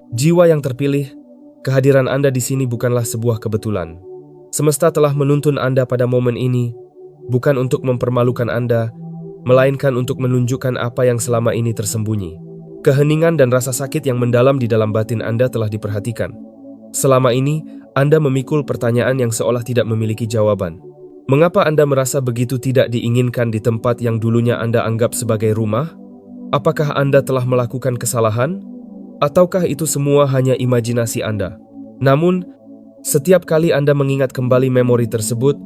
Jiwa yang terpilih, kehadiran Anda di sini bukanlah sebuah kebetulan. Semesta telah menuntun Anda pada momen ini, bukan untuk mempermalukan Anda, melainkan untuk menunjukkan apa yang selama ini tersembunyi. Keheningan dan rasa sakit yang mendalam di dalam batin Anda telah diperhatikan. Selama ini, Anda memikul pertanyaan yang seolah tidak memiliki jawaban. Mengapa Anda merasa begitu tidak diinginkan di tempat yang dulunya Anda anggap sebagai rumah? Apakah Anda telah melakukan kesalahan? Ataukah itu semua hanya imajinasi Anda? Namun, setiap kali Anda mengingat kembali memori tersebut,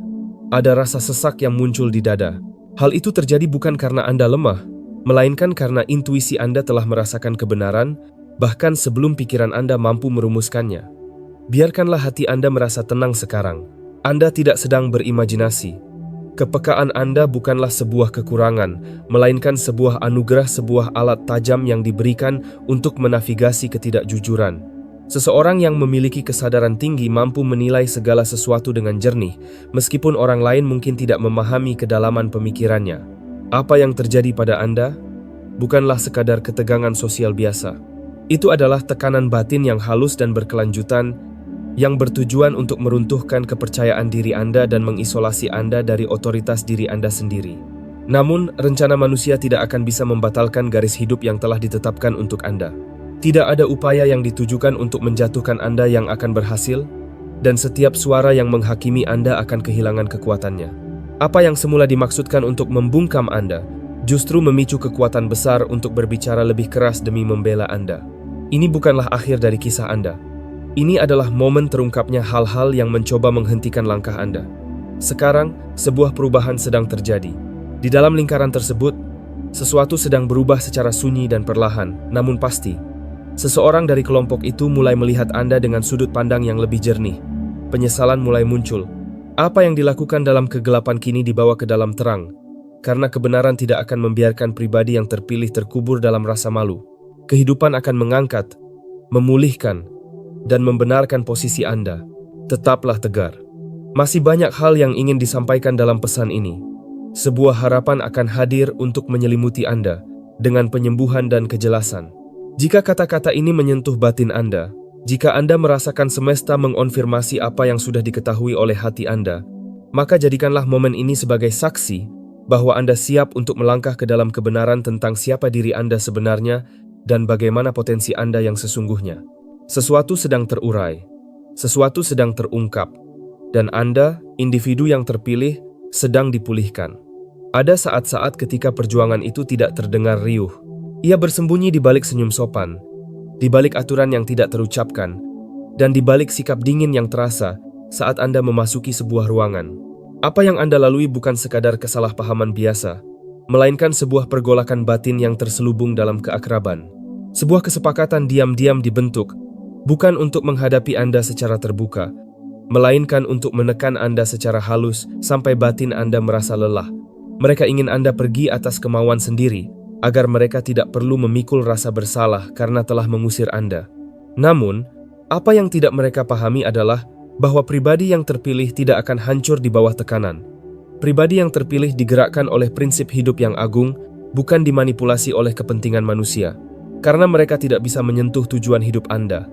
ada rasa sesak yang muncul di dada. Hal itu terjadi bukan karena Anda lemah, melainkan karena intuisi Anda telah merasakan kebenaran, bahkan sebelum pikiran Anda mampu merumuskannya. Biarkanlah hati Anda merasa tenang sekarang. Anda tidak sedang berimajinasi. Kepekaan Anda bukanlah sebuah kekurangan, melainkan sebuah anugerah, sebuah alat tajam yang diberikan untuk menavigasi ketidakjujuran. Seseorang yang memiliki kesadaran tinggi mampu menilai segala sesuatu dengan jernih, meskipun orang lain mungkin tidak memahami kedalaman pemikirannya. Apa yang terjadi pada Anda bukanlah sekadar ketegangan sosial biasa. Itu adalah tekanan batin yang halus dan berkelanjutan, yang bertujuan untuk meruntuhkan kepercayaan diri Anda dan mengisolasi Anda dari otoritas diri Anda sendiri. Namun, rencana manusia tidak akan bisa membatalkan garis hidup yang telah ditetapkan untuk Anda. Tidak ada upaya yang ditujukan untuk menjatuhkan Anda yang akan berhasil, dan setiap suara yang menghakimi Anda akan kehilangan kekuatannya. Apa yang semula dimaksudkan untuk membungkam Anda, justru memicu kekuatan besar untuk berbicara lebih keras demi membela Anda. Ini bukanlah akhir dari kisah Anda. Ini adalah momen terungkapnya hal-hal yang mencoba menghentikan langkah Anda. Sekarang, sebuah perubahan sedang terjadi. Di dalam lingkaran tersebut, sesuatu sedang berubah secara sunyi dan perlahan, namun pasti. Seseorang dari kelompok itu mulai melihat Anda dengan sudut pandang yang lebih jernih. Penyesalan mulai muncul. Apa yang dilakukan dalam kegelapan kini dibawa ke dalam terang, karena kebenaran tidak akan membiarkan pribadi yang terpilih terkubur dalam rasa malu. Kehidupan akan mengangkat, memulihkan, dan membenarkan posisi Anda. Tetaplah tegar. Masih banyak hal yang ingin disampaikan dalam pesan ini. Sebuah harapan akan hadir untuk menyelimuti Anda dengan penyembuhan dan kejelasan. Jika kata-kata ini menyentuh batin Anda, jika Anda merasakan semesta mengonfirmasi apa yang sudah diketahui oleh hati Anda, maka jadikanlah momen ini sebagai saksi bahwa Anda siap untuk melangkah ke dalam kebenaran tentang siapa diri Anda sebenarnya dan bagaimana potensi Anda yang sesungguhnya. Sesuatu sedang terurai, sesuatu sedang terungkap, dan Anda, individu yang terpilih, sedang dipulihkan. Ada saat-saat ketika perjuangan itu tidak terdengar riuh. Ia bersembunyi di balik senyum sopan, di balik aturan yang tidak terucapkan, dan di balik sikap dingin yang terasa saat Anda memasuki sebuah ruangan. Apa yang Anda lalui bukan sekadar kesalahpahaman biasa, melainkan sebuah pergolakan batin yang terselubung dalam keakraban. Sebuah kesepakatan diam-diam dibentuk, bukan untuk menghadapi Anda secara terbuka, melainkan untuk menekan Anda secara halus sampai batin Anda merasa lelah. Mereka ingin Anda pergi atas kemauan sendiri, agar mereka tidak perlu memikul rasa bersalah karena telah mengusir Anda. Namun, apa yang tidak mereka pahami adalah bahwa pribadi yang terpilih tidak akan hancur di bawah tekanan. Pribadi yang terpilih digerakkan oleh prinsip hidup yang agung, bukan dimanipulasi oleh kepentingan manusia. Karena mereka tidak bisa menyentuh tujuan hidup Anda.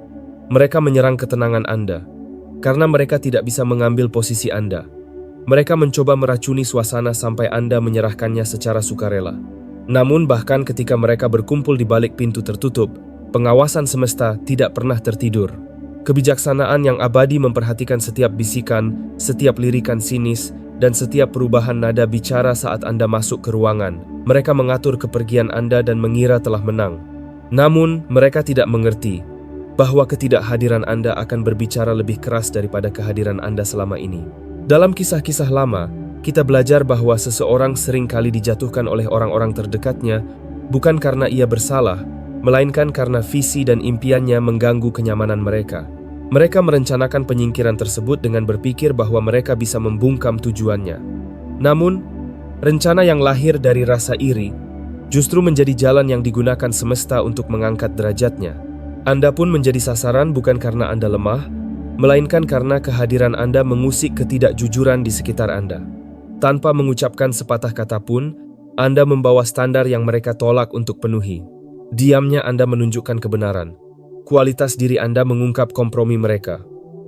Mereka menyerang ketenangan Anda, karena mereka tidak bisa mengambil posisi Anda. Mereka mencoba meracuni suasana sampai Anda menyerahkannya secara sukarela. Namun bahkan ketika mereka berkumpul di balik pintu tertutup, pengawasan semesta tidak pernah tertidur. Kebijaksanaan yang abadi memperhatikan setiap bisikan, setiap lirikan sinis, dan setiap perubahan nada bicara saat Anda masuk ke ruangan. Mereka mengatur kepergian Anda dan mengira telah menang. Namun mereka tidak mengerti bahwa ketidakhadiran Anda akan berbicara lebih keras daripada kehadiran Anda selama ini. Dalam kisah-kisah lama, kita belajar bahwa seseorang sering kali dijatuhkan oleh orang-orang terdekatnya bukan karena ia bersalah, melainkan karena visi dan impiannya mengganggu kenyamanan mereka. Mereka merencanakan penyingkiran tersebut dengan berpikir bahwa mereka bisa membungkam tujuannya. Namun, rencana yang lahir dari rasa iri justru menjadi jalan yang digunakan semesta untuk mengangkat derajatnya. Anda pun menjadi sasaran bukan karena Anda lemah, melainkan karena kehadiran Anda mengusik ketidakjujuran di sekitar Anda. Tanpa mengucapkan sepatah kata pun, Anda membawa standar yang mereka tolak untuk penuhi. Diamnya Anda menunjukkan kebenaran. kualitas diri Anda mengungkap kompromi mereka.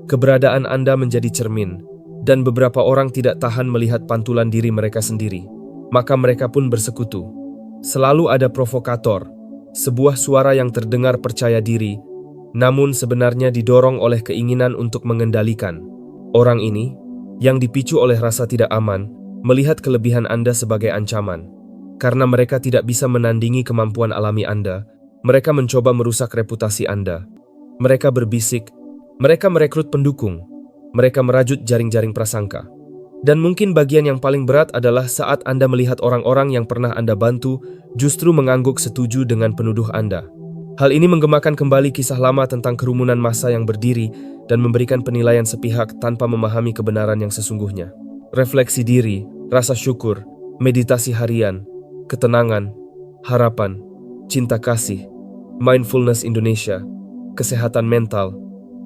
Keberadaan Anda menjadi cermin, dan beberapa orang tidak tahan melihat pantulan diri mereka sendiri. Maka mereka pun bersekutu. Selalu ada provokator, sebuah suara yang terdengar percaya diri, namun sebenarnya didorong oleh keinginan untuk mengendalikan. Orang ini, yang dipicu oleh rasa tidak aman, melihat kelebihan Anda sebagai ancaman. Karena mereka tidak bisa menandingi kemampuan alami Anda, mereka mencoba merusak reputasi Anda. Mereka berbisik, mereka merekrut pendukung, mereka merajut jaring-jaring prasangka. Dan mungkin bagian yang paling berat adalah saat Anda melihat orang-orang yang pernah Anda bantu justru mengangguk setuju dengan penuduh Anda. Hal ini menggemakan kembali kisah lama tentang kerumunan massa yang berdiri dan memberikan penilaian sepihak tanpa memahami kebenaran yang sesungguhnya. Refleksi diri, rasa syukur, meditasi harian, ketenangan, harapan, cinta kasih, mindfulness Indonesia, kesehatan mental,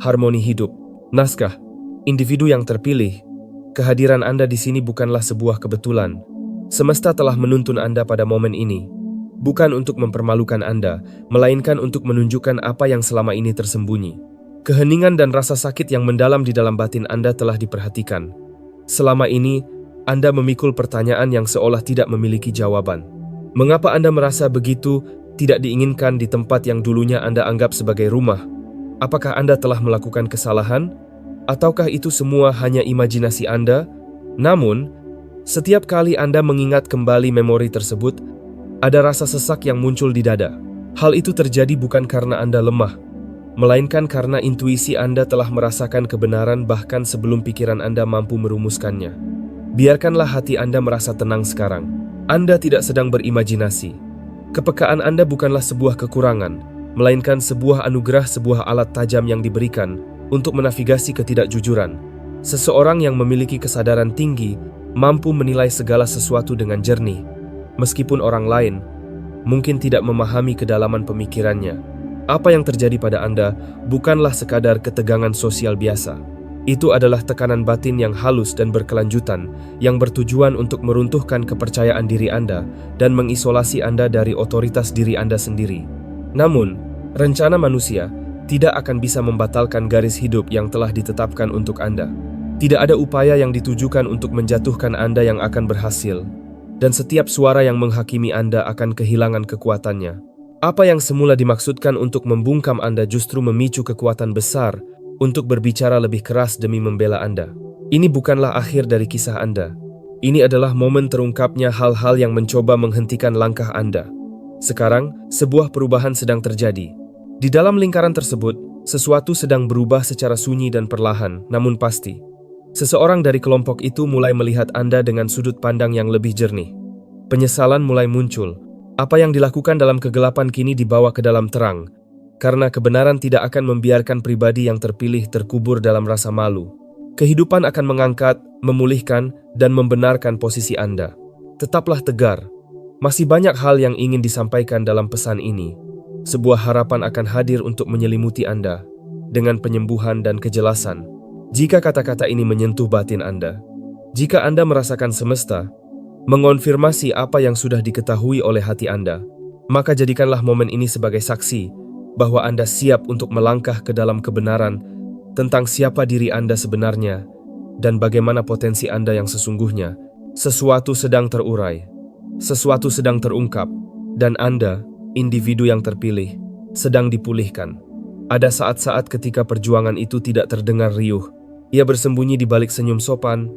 harmoni hidup. Naskah, individu yang terpilih, kehadiran Anda di sini bukanlah sebuah kebetulan. Semesta telah menuntun Anda pada momen ini, bukan untuk mempermalukan Anda, melainkan untuk menunjukkan apa yang selama ini tersembunyi. Keheningan dan rasa sakit yang mendalam di dalam batin Anda telah diperhatikan. Selama ini, Anda memikul pertanyaan yang seolah tidak memiliki jawaban. Mengapa Anda merasa begitu tidak diinginkan di tempat yang dulunya Anda anggap sebagai rumah? Apakah Anda telah melakukan kesalahan? Ataukah itu semua hanya imajinasi Anda? Namun, setiap kali Anda mengingat kembali memori tersebut, ada rasa sesak yang muncul di dada. Hal itu terjadi bukan karena Anda lemah, melainkan karena intuisi Anda telah merasakan kebenaran bahkan sebelum pikiran Anda mampu merumuskannya. Biarkanlah hati Anda merasa tenang sekarang. Anda tidak sedang berimajinasi. Kepekaan Anda bukanlah sebuah kekurangan, melainkan sebuah anugerah, sebuah alat tajam yang diberikan untuk menavigasi ketidakjujuran. Seseorang yang memiliki kesadaran tinggi mampu menilai segala sesuatu dengan jernih, meskipun orang lain mungkin tidak memahami kedalaman pemikirannya. Apa yang terjadi pada Anda bukanlah sekadar ketegangan sosial biasa. Itu adalah tekanan batin yang halus dan berkelanjutan yang bertujuan untuk meruntuhkan kepercayaan diri Anda dan mengisolasi Anda dari otoritas diri Anda sendiri. Namun, rencana manusia tidak akan bisa membatalkan garis hidup yang telah ditetapkan untuk Anda. Tidak ada upaya yang ditujukan untuk menjatuhkan Anda yang akan berhasil, dan setiap suara yang menghakimi Anda akan kehilangan kekuatannya. Apa yang semula dimaksudkan untuk membungkam Anda justru memicu kekuatan besar untuk berbicara lebih keras demi membela Anda. Ini bukanlah akhir dari kisah Anda. Ini adalah momen terungkapnya hal-hal yang mencoba menghentikan langkah Anda. Sekarang, sebuah perubahan sedang terjadi. Di dalam lingkaran tersebut, sesuatu sedang berubah secara sunyi dan perlahan, namun pasti. Seseorang dari kelompok itu mulai melihat Anda dengan sudut pandang yang lebih jernih. Penyesalan mulai muncul. Apa yang dilakukan dalam kegelapan kini dibawa ke dalam terang, karena kebenaran tidak akan membiarkan pribadi yang terpilih terkubur dalam rasa malu. Kehidupan akan mengangkat, memulihkan, dan membenarkan posisi Anda. Tetaplah tegar. Masih banyak hal yang ingin disampaikan dalam pesan ini. Sebuah harapan akan hadir untuk menyelimuti Anda dengan penyembuhan dan kejelasan. Jika kata-kata ini menyentuh batin Anda, jika Anda merasakan semesta mengonfirmasi apa yang sudah diketahui oleh hati Anda, maka jadikanlah momen ini sebagai saksi bahwa Anda siap untuk melangkah ke dalam kebenaran tentang siapa diri Anda sebenarnya dan bagaimana potensi Anda yang sesungguhnya. Sesuatu sedang terurai, sesuatu sedang terungkap, dan Anda, individu yang terpilih, sedang dipulihkan. Ada saat-saat ketika perjuangan itu tidak terdengar riuh. Ia bersembunyi di balik senyum sopan,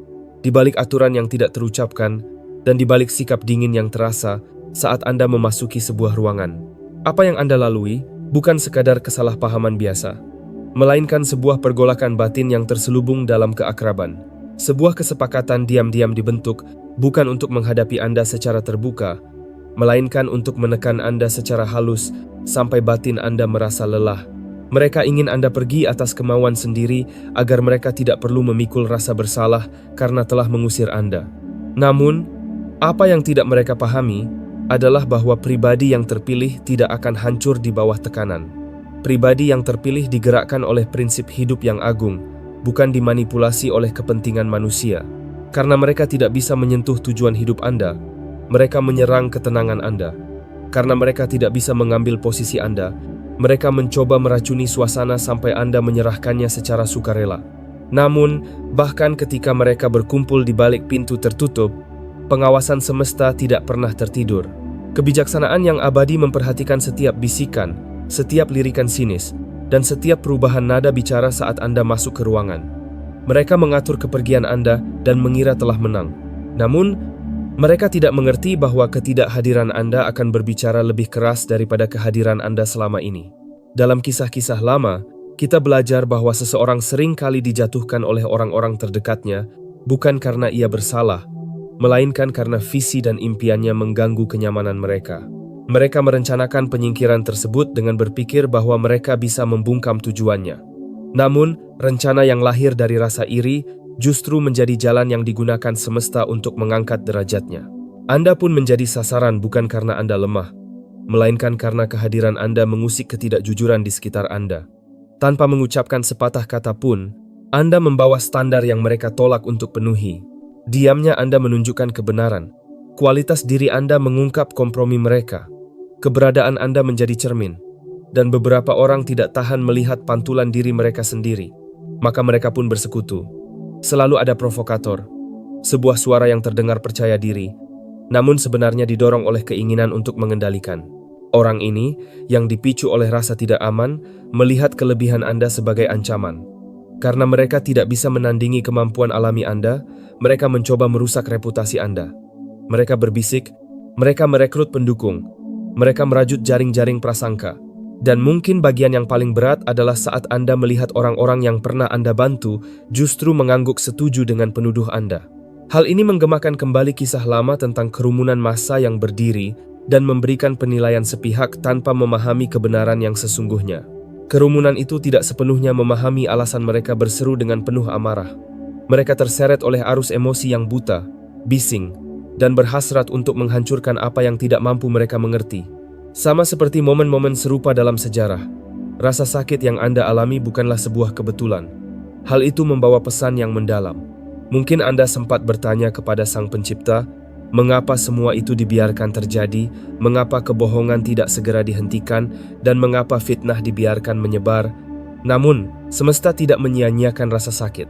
di balik aturan yang tidak terucapkan, dan di balik sikap dingin yang terasa saat Anda memasuki sebuah ruangan. Apa yang Anda lalui bukan sekadar kesalahpahaman biasa, melainkan sebuah pergolakan batin yang terselubung dalam keakraban. Sebuah kesepakatan diam-diam dibentuk bukan untuk menghadapi Anda secara terbuka, melainkan untuk menekan Anda secara halus sampai batin Anda merasa lelah. Mereka ingin Anda pergi atas kemauan sendiri agar mereka tidak perlu memikul rasa bersalah karena telah mengusir Anda. Namun, apa yang tidak mereka pahami adalah bahwa pribadi yang terpilih tidak akan hancur di bawah tekanan. Pribadi yang terpilih digerakkan oleh prinsip hidup yang agung, bukan dimanipulasi oleh kepentingan manusia. Karena mereka tidak bisa menyentuh tujuan hidup Anda, mereka menyerang ketenangan Anda. Karena mereka tidak bisa mengambil posisi Anda, Mereka mencoba meracuni suasana sampai Anda menyerahkannya secara sukarela. Namun, bahkan ketika mereka berkumpul di balik pintu tertutup, pengawasan semesta tidak pernah tertidur. Kebijaksanaan yang abadi memperhatikan setiap bisikan, setiap lirikan sinis, dan setiap perubahan nada bicara saat Anda masuk ke ruangan. Mereka mengatur kepergian Anda dan mengira telah menang. Namun, mereka tidak mengerti bahwa ketidakhadiran Anda akan berbicara lebih keras daripada kehadiran Anda selama ini. Dalam kisah-kisah lama, kita belajar bahwa seseorang sering kali dijatuhkan oleh orang-orang terdekatnya, bukan karena ia bersalah, melainkan karena visi dan impiannya mengganggu kenyamanan mereka. Mereka merencanakan penyingkiran tersebut dengan berpikir bahwa mereka bisa membungkam tujuannya. Namun, rencana yang lahir dari rasa iri justru menjadi jalan yang digunakan semesta untuk mengangkat derajatnya. Anda pun menjadi sasaran bukan karena Anda lemah, melainkan karena kehadiran Anda mengusik ketidakjujuran di sekitar Anda. Tanpa mengucapkan sepatah kata pun, Anda membawa standar yang mereka tolak untuk penuhi. Diamnya Anda menunjukkan kebenaran. Kualitas diri Anda mengungkap kompromi mereka. Keberadaan Anda menjadi cermin. Dan beberapa orang tidak tahan melihat pantulan diri mereka sendiri. Maka mereka pun bersekutu. Selalu ada provokator. Sebuah suara yang terdengar percaya diri, namun sebenarnya didorong oleh keinginan untuk mengendalikan. Orang ini, yang dipicu oleh rasa tidak aman, melihat kelebihan Anda sebagai ancaman. Karena mereka tidak bisa menandingi kemampuan alami Anda, mereka mencoba merusak reputasi Anda. Mereka berbisik, mereka merekrut pendukung, mereka merajut jaring-jaring prasangka. Dan mungkin bagian yang paling berat adalah saat Anda melihat orang-orang yang pernah Anda bantu justru mengangguk setuju dengan penuduh Anda. Hal ini menggemakan kembali kisah lama tentang kerumunan massa yang berdiri dan memberikan penilaian sepihak tanpa memahami kebenaran yang sesungguhnya. Kerumunan itu tidak sepenuhnya memahami alasan mereka berseru dengan penuh amarah. Mereka terseret oleh arus emosi yang buta, bising, dan berhasrat untuk menghancurkan apa yang tidak mampu mereka mengerti. Sama seperti momen-momen serupa dalam sejarah, rasa sakit yang Anda alami bukanlah sebuah kebetulan. Hal itu membawa pesan yang mendalam. Mungkin Anda sempat bertanya kepada Sang Pencipta, mengapa semua itu dibiarkan terjadi, mengapa kebohongan tidak segera dihentikan, dan mengapa fitnah dibiarkan menyebar. Namun, semesta tidak menyia-nyiakan rasa sakit.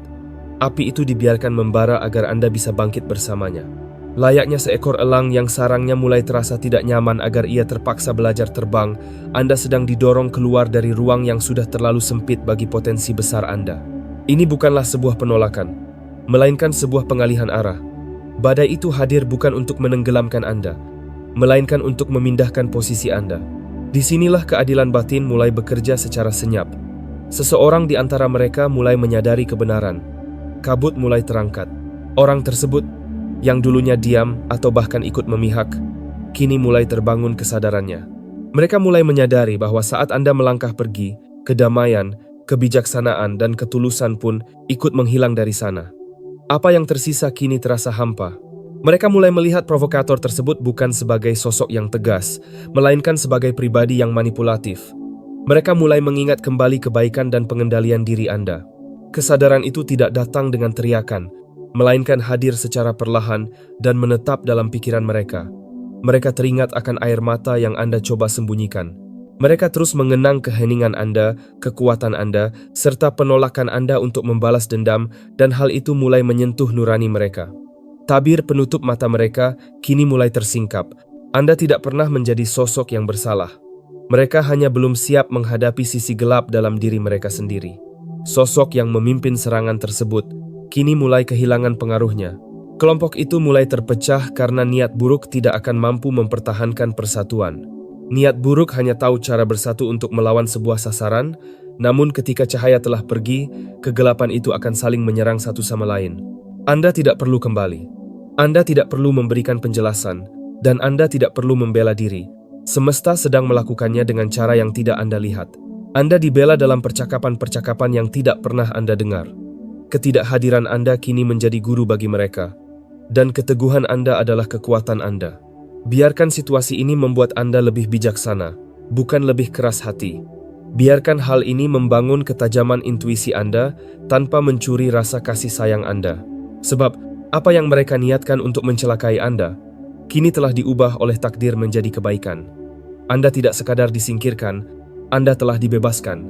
Api itu dibiarkan membara agar Anda bisa bangkit bersamanya. Layaknya seekor elang yang sarangnya mulai terasa tidak nyaman agar ia terpaksa belajar terbang, Anda sedang didorong keluar dari ruang yang sudah terlalu sempit bagi potensi besar Anda. Ini bukanlah sebuah penolakan, melainkan sebuah pengalihan arah. Badai itu hadir bukan untuk menenggelamkan Anda, melainkan untuk memindahkan posisi Anda. Disinilah keadilan batin mulai bekerja secara senyap. Seseorang di antara mereka mulai menyadari kebenaran. Kabut mulai terangkat. Orang tersebut, yang dulunya diam atau bahkan ikut memihak, kini mulai terbangun kesadarannya. Mereka mulai menyadari bahwa saat Anda melangkah pergi, kedamaian, kebijaksanaan, dan ketulusan pun ikut menghilang dari sana. Apa yang tersisa kini terasa hampa. Mereka mulai melihat provokator tersebut bukan sebagai sosok yang tegas, melainkan sebagai pribadi yang manipulatif. Mereka mulai mengingat kembali kebaikan dan pengendalian diri Anda. Kesadaran itu tidak datang dengan teriakan, melainkan hadir secara perlahan dan menetap dalam pikiran mereka. Mereka teringat akan air mata yang Anda coba sembunyikan. Mereka terus mengenang keheningan Anda, kekuatan Anda, serta penolakan Anda untuk membalas dendam, dan hal itu mulai menyentuh nurani mereka. Tabir penutup mata mereka kini mulai tersingkap. Anda tidak pernah menjadi sosok yang bersalah. Mereka hanya belum siap menghadapi sisi gelap dalam diri mereka sendiri. Sosok yang memimpin serangan tersebut kini mulai kehilangan pengaruhnya. Kelompok itu mulai terpecah karena niat buruk tidak akan mampu mempertahankan persatuan. Niat buruk hanya tahu cara bersatu untuk melawan sebuah sasaran, namun ketika cahaya telah pergi, kegelapan itu akan saling menyerang satu sama lain. Anda tidak perlu kembali. Anda tidak perlu memberikan penjelasan, dan Anda tidak perlu membela diri. Semesta sedang melakukannya dengan cara yang tidak Anda lihat. Anda dibela dalam percakapan-percakapan yang tidak pernah Anda dengar. Ketidakhadiran Anda kini menjadi guru bagi mereka, dan keteguhan Anda adalah kekuatan Anda. Biarkan situasi ini membuat Anda lebih bijaksana, bukan lebih keras hati. Biarkan hal ini membangun ketajaman intuisi Anda tanpa mencuri rasa kasih sayang Anda. Sebab, apa yang mereka niatkan untuk mencelakai Anda, kini telah diubah oleh takdir menjadi kebaikan. Anda tidak sekadar disingkirkan, Anda telah dibebaskan.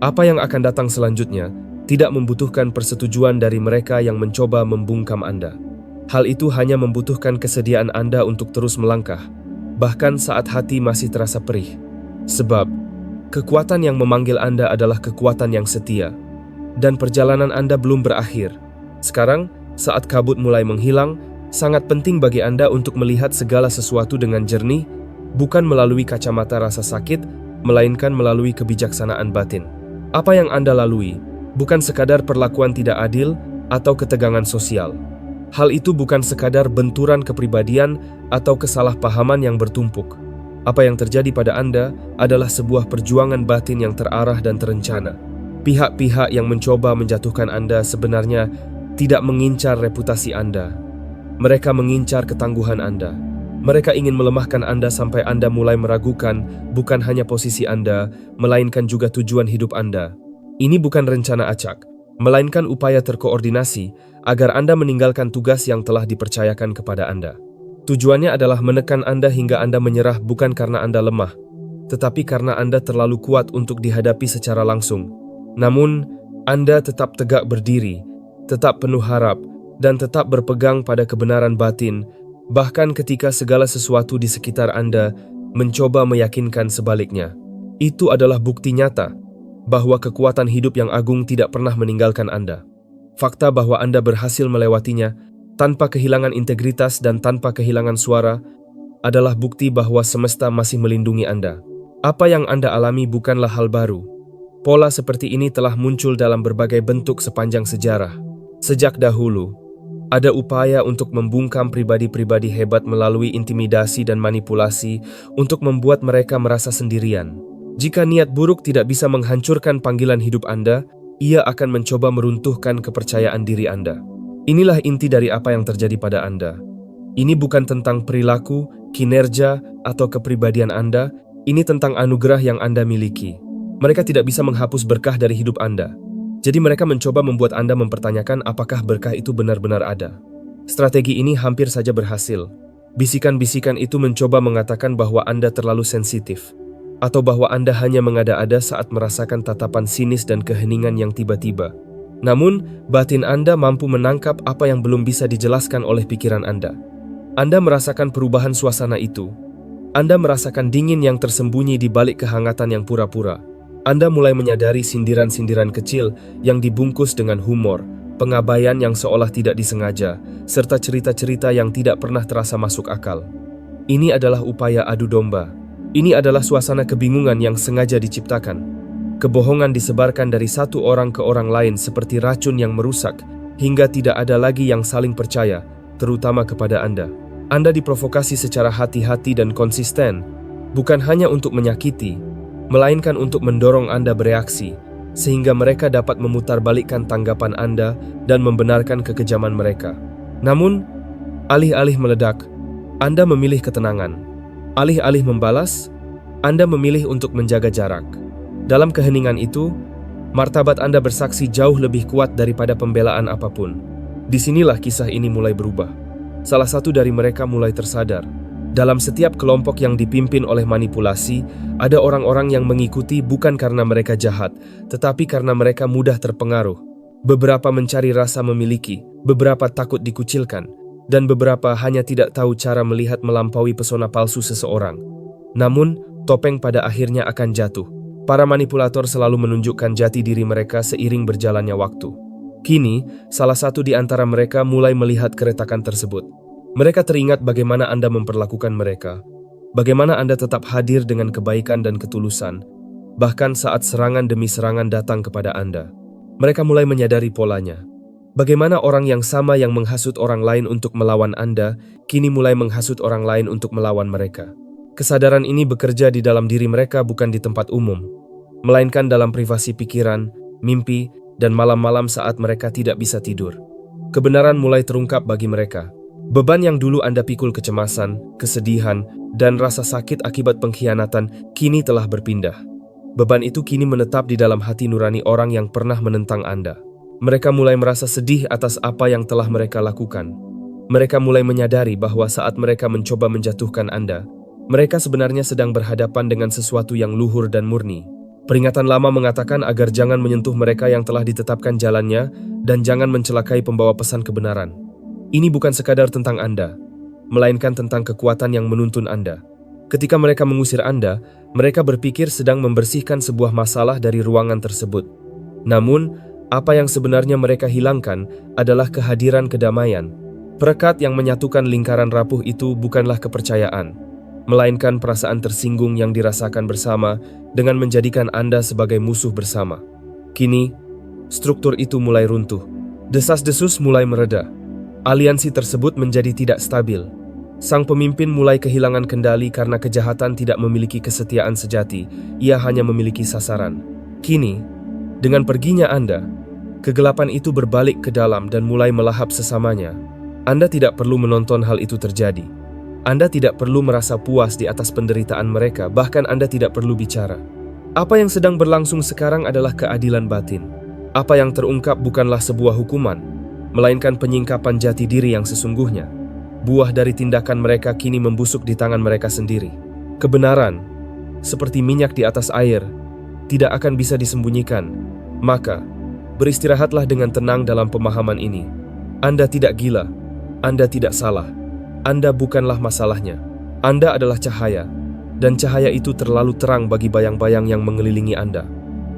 Apa yang akan datang selanjutnya tidak membutuhkan persetujuan dari mereka yang mencoba membungkam Anda. Hal itu hanya membutuhkan kesediaan Anda untuk terus melangkah, bahkan saat hati masih terasa perih. Sebab, kekuatan yang memanggil Anda adalah kekuatan yang setia, dan perjalanan Anda belum berakhir. Sekarang, saat kabut mulai menghilang, sangat penting bagi Anda untuk melihat segala sesuatu dengan jernih, bukan melalui kacamata rasa sakit, melainkan melalui kebijaksanaan batin. Apa yang Anda lalui bukan sekadar perlakuan tidak adil atau ketegangan sosial. Hal itu bukan sekadar benturan kepribadian atau kesalahpahaman yang bertumpuk. Apa yang terjadi pada Anda adalah sebuah perjuangan batin yang terarah dan terencana. Pihak-pihak yang mencoba menjatuhkan Anda sebenarnya tidak mengincar reputasi Anda. Mereka mengincar ketangguhan Anda. Mereka ingin melemahkan Anda sampai Anda mulai meragukan bukan hanya posisi Anda, melainkan juga tujuan hidup Anda. Ini bukan rencana acak, melainkan upaya terkoordinasi agar Anda meninggalkan tugas yang telah dipercayakan kepada Anda. Tujuannya adalah menekan Anda hingga Anda menyerah bukan karena Anda lemah, tetapi karena Anda terlalu kuat untuk dihadapi secara langsung. Namun, Anda tetap tegak berdiri, tetap penuh harap, dan tetap berpegang pada kebenaran batin, bahkan ketika segala sesuatu di sekitar Anda mencoba meyakinkan sebaliknya. Itu adalah bukti nyata bahwa kekuatan hidup yang agung tidak pernah meninggalkan Anda. Fakta bahwa Anda berhasil melewatinya tanpa kehilangan integritas dan tanpa kehilangan suara adalah bukti bahwa semesta masih melindungi Anda. Apa yang Anda alami bukanlah hal baru. Pola seperti ini telah muncul dalam berbagai bentuk sepanjang sejarah. Sejak dahulu, ada upaya untuk membungkam pribadi-pribadi hebat melalui intimidasi dan manipulasi untuk membuat mereka merasa sendirian. Jika niat buruk tidak bisa menghancurkan panggilan hidup Anda, ia akan mencoba meruntuhkan kepercayaan diri Anda. Inilah inti dari apa yang terjadi pada Anda. Ini bukan tentang perilaku, kinerja, atau kepribadian Anda, ini tentang anugerah yang Anda miliki. Mereka tidak bisa menghapus berkah dari hidup Anda. Jadi mereka mencoba membuat Anda mempertanyakan apakah berkah itu benar-benar ada. Strategi ini hampir saja berhasil. Bisikan-bisikan itu mencoba mengatakan bahwa Anda terlalu sensitif, atau bahwa Anda hanya mengada-ada saat merasakan tatapan sinis dan keheningan yang tiba-tiba. Namun, batin Anda mampu menangkap apa yang belum bisa dijelaskan oleh pikiran Anda. Anda merasakan perubahan suasana itu. Anda merasakan dingin yang tersembunyi di balik kehangatan yang pura-pura. Anda mulai menyadari sindiran-sindiran kecil yang dibungkus dengan humor, pengabaian yang seolah tidak disengaja, serta cerita-cerita yang tidak pernah terasa masuk akal. Ini adalah upaya adu domba. Ini adalah suasana kebingungan yang sengaja diciptakan. Kebohongan disebarkan dari satu orang ke orang lain seperti racun yang merusak, hingga tidak ada lagi yang saling percaya, terutama kepada Anda. Anda diprovokasi secara hati-hati dan konsisten, bukan hanya untuk menyakiti, melainkan untuk mendorong Anda bereaksi, sehingga mereka dapat memutarbalikkan tanggapan Anda dan membenarkan kekejaman mereka. Namun, alih-alih meledak, Anda memilih ketenangan. Alih-alih membalas, Anda memilih untuk menjaga jarak. Dalam keheningan itu, martabat Anda bersaksi jauh lebih kuat daripada pembelaan apapun. Disinilah kisah ini mulai berubah. Salah satu dari mereka mulai tersadar. Dalam setiap kelompok yang dipimpin oleh manipulasi, ada orang-orang yang mengikuti bukan karena mereka jahat, tetapi karena mereka mudah terpengaruh. Beberapa mencari rasa memiliki, beberapa takut dikucilkan, dan beberapa hanya tidak tahu cara melihat melampaui pesona palsu seseorang. Namun, topeng pada akhirnya akan jatuh. Para manipulator selalu menunjukkan jati diri mereka seiring berjalannya waktu. Kini, salah satu di antara mereka mulai melihat keretakan tersebut. Mereka teringat bagaimana Anda memperlakukan mereka, bagaimana Anda tetap hadir dengan kebaikan dan ketulusan, bahkan saat serangan demi serangan datang kepada Anda. Mereka mulai menyadari polanya. Bagaimana orang yang sama yang menghasut orang lain untuk melawan Anda, kini mulai menghasut orang lain untuk melawan mereka. Kesadaran ini bekerja di dalam diri mereka bukan di tempat umum, melainkan dalam privasi pikiran, mimpi, dan malam-malam saat mereka tidak bisa tidur. Kebenaran mulai terungkap bagi mereka. Beban yang dulu Anda pikul kecemasan, kesedihan, dan rasa sakit akibat pengkhianatan kini telah berpindah. Beban itu kini menetap di dalam hati nurani orang yang pernah menentang Anda. Mereka mulai merasa sedih atas apa yang telah mereka lakukan. Mereka mulai menyadari bahwa saat mereka mencoba menjatuhkan Anda, mereka sebenarnya sedang berhadapan dengan sesuatu yang luhur dan murni. Peringatan lama mengatakan agar jangan menyentuh mereka yang telah ditetapkan jalannya dan jangan mencelakai pembawa pesan kebenaran. Ini bukan sekadar tentang Anda, melainkan tentang kekuatan yang menuntun Anda. Ketika mereka mengusir Anda, mereka berpikir sedang membersihkan sebuah masalah dari ruangan tersebut. Namun, apa yang sebenarnya mereka hilangkan adalah kehadiran kedamaian. Perekat yang menyatukan lingkaran rapuh itu bukanlah kepercayaan, melainkan perasaan tersinggung yang dirasakan bersama dengan menjadikan Anda sebagai musuh bersama. Kini, struktur itu mulai runtuh. Desas-desus mulai mereda. Aliansi tersebut menjadi tidak stabil. Sang pemimpin mulai kehilangan kendali karena kejahatan tidak memiliki kesetiaan sejati, ia hanya memiliki sasaran. Kini, dengan perginya Anda, kegelapan itu berbalik ke dalam dan mulai melahap sesamanya. Anda tidak perlu menonton hal itu terjadi. Anda tidak perlu merasa puas di atas penderitaan mereka, bahkan Anda tidak perlu bicara. Apa yang sedang berlangsung sekarang adalah keadilan batin. Apa yang terungkap bukanlah sebuah hukuman, melainkan penyingkapan jati diri yang sesungguhnya. Buah dari tindakan mereka kini membusuk di tangan mereka sendiri. Kebenaran, seperti minyak di atas air, tidak akan bisa disembunyikan. Maka, beristirahatlah dengan tenang dalam pemahaman ini. Anda tidak gila, Anda tidak salah. Anda bukanlah masalahnya. Anda adalah cahaya, dan cahaya itu terlalu terang bagi bayang-bayang yang mengelilingi Anda.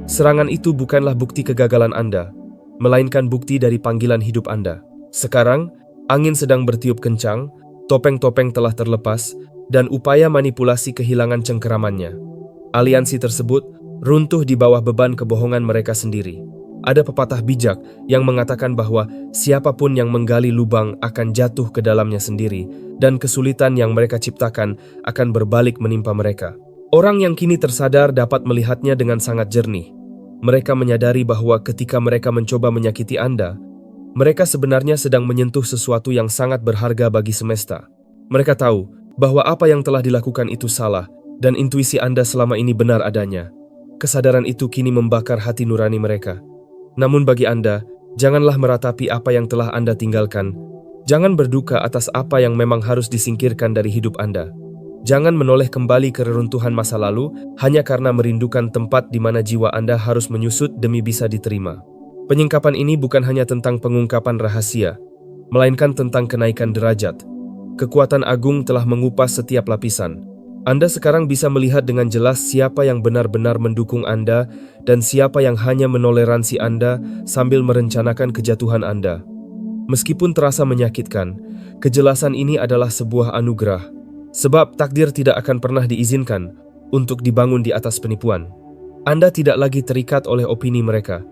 Serangan itu bukanlah bukti kegagalan Anda, melainkan bukti dari panggilan hidup Anda. Sekarang, angin sedang bertiup kencang, topeng-topeng telah terlepas, dan upaya manipulasi kehilangan cengkeramannya. Aliansi tersebut runtuh di bawah beban kebohongan mereka sendiri. Ada pepatah bijak yang mengatakan bahwa siapapun yang menggali lubang akan jatuh ke dalamnya sendiri, dan kesulitan yang mereka ciptakan akan berbalik menimpa mereka. Orang yang kini tersadar dapat melihatnya dengan sangat jernih. Mereka menyadari bahwa ketika mereka mencoba menyakiti Anda, mereka sebenarnya sedang menyentuh sesuatu yang sangat berharga bagi semesta. Mereka tahu bahwa apa yang telah dilakukan itu salah, dan intuisi Anda selama ini benar adanya. Kesadaran itu kini membakar hati nurani mereka. Namun bagi Anda, janganlah meratapi apa yang telah Anda tinggalkan. Jangan berduka atas apa yang memang harus disingkirkan dari hidup Anda. Jangan menoleh kembali ke reruntuhan masa lalu hanya karena merindukan tempat di mana jiwa Anda harus menyusut demi bisa diterima. Penyingkapan ini bukan hanya tentang pengungkapan rahasia, melainkan tentang kenaikan derajat. Kekuatan agung telah mengupas setiap lapisan. Anda sekarang bisa melihat dengan jelas siapa yang benar-benar mendukung Anda dan siapa yang hanya menoleransi Anda sambil merencanakan kejatuhan Anda. Meskipun terasa menyakitkan, kejelasan ini adalah sebuah anugerah. Sebab takdir tidak akan pernah diizinkan untuk dibangun di atas penipuan. Anda tidak lagi terikat oleh opini mereka,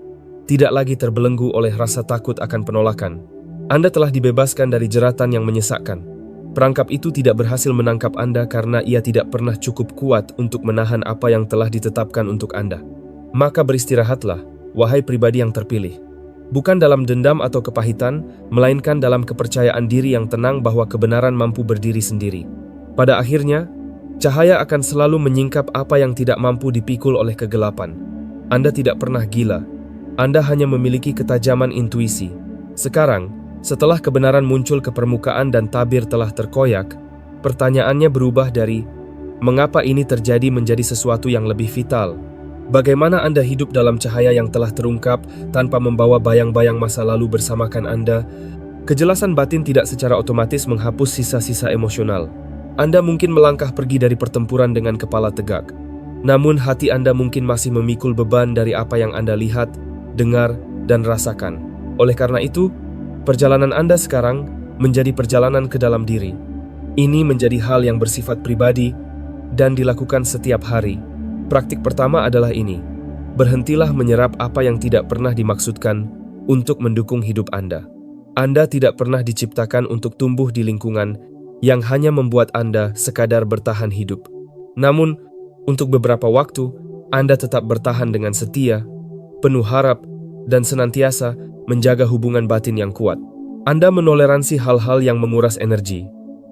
tidak lagi terbelenggu oleh rasa takut akan penolakan. Anda telah dibebaskan dari jeratan yang menyesakkan. Perangkap itu tidak berhasil menangkap Anda karena ia tidak pernah cukup kuat untuk menahan apa yang telah ditetapkan untuk Anda. Maka beristirahatlah, wahai pribadi yang terpilih. Bukan dalam dendam atau kepahitan, melainkan dalam kepercayaan diri yang tenang bahwa kebenaran mampu berdiri sendiri. Pada akhirnya, cahaya akan selalu menyingkap apa yang tidak mampu dipikul oleh kegelapan. Anda tidak pernah gila. Anda hanya memiliki ketajaman intuisi. Sekarang, setelah kebenaran muncul ke permukaan dan tabir telah terkoyak, pertanyaannya berubah dari mengapa ini terjadi menjadi sesuatu yang lebih vital. Bagaimana Anda hidup dalam cahaya yang telah terungkap tanpa membawa bayang-bayang masa lalu bersamakan Anda? Kejelasan batin tidak secara otomatis menghapus sisa-sisa emosional. Anda mungkin melangkah pergi dari pertempuran dengan kepala tegak. Namun hati Anda mungkin masih memikul beban dari apa yang Anda lihat, dengar, dan rasakan. Oleh karena itu, perjalanan Anda sekarang menjadi perjalanan ke dalam diri. Ini menjadi hal yang bersifat pribadi dan dilakukan setiap hari. Praktik pertama adalah ini. Berhentilah menyerap apa yang tidak pernah dimaksudkan untuk mendukung hidup Anda. Anda tidak pernah diciptakan untuk tumbuh di lingkungan yang hanya membuat Anda sekadar bertahan hidup. Namun, untuk beberapa waktu, Anda tetap bertahan dengan setia, penuh harap, dan senantiasa menjaga hubungan batin yang kuat. Anda menoleransi hal-hal yang menguras energi,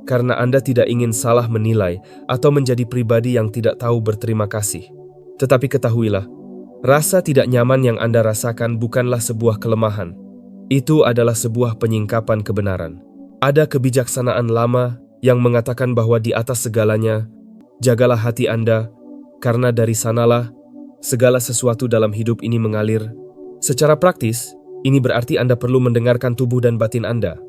karena Anda tidak ingin salah menilai atau menjadi pribadi yang tidak tahu berterima kasih. Tetapi ketahuilah, rasa tidak nyaman yang Anda rasakan bukanlah sebuah kelemahan. Itu adalah sebuah penyingkapan kebenaran. Ada kebijaksanaan lama yang mengatakan bahwa di atas segalanya, jagalah hati Anda, karena dari sanalah Segala sesuatu dalam hidup ini mengalir. Secara praktis, ini berarti Anda perlu mendengarkan tubuh dan batin Anda.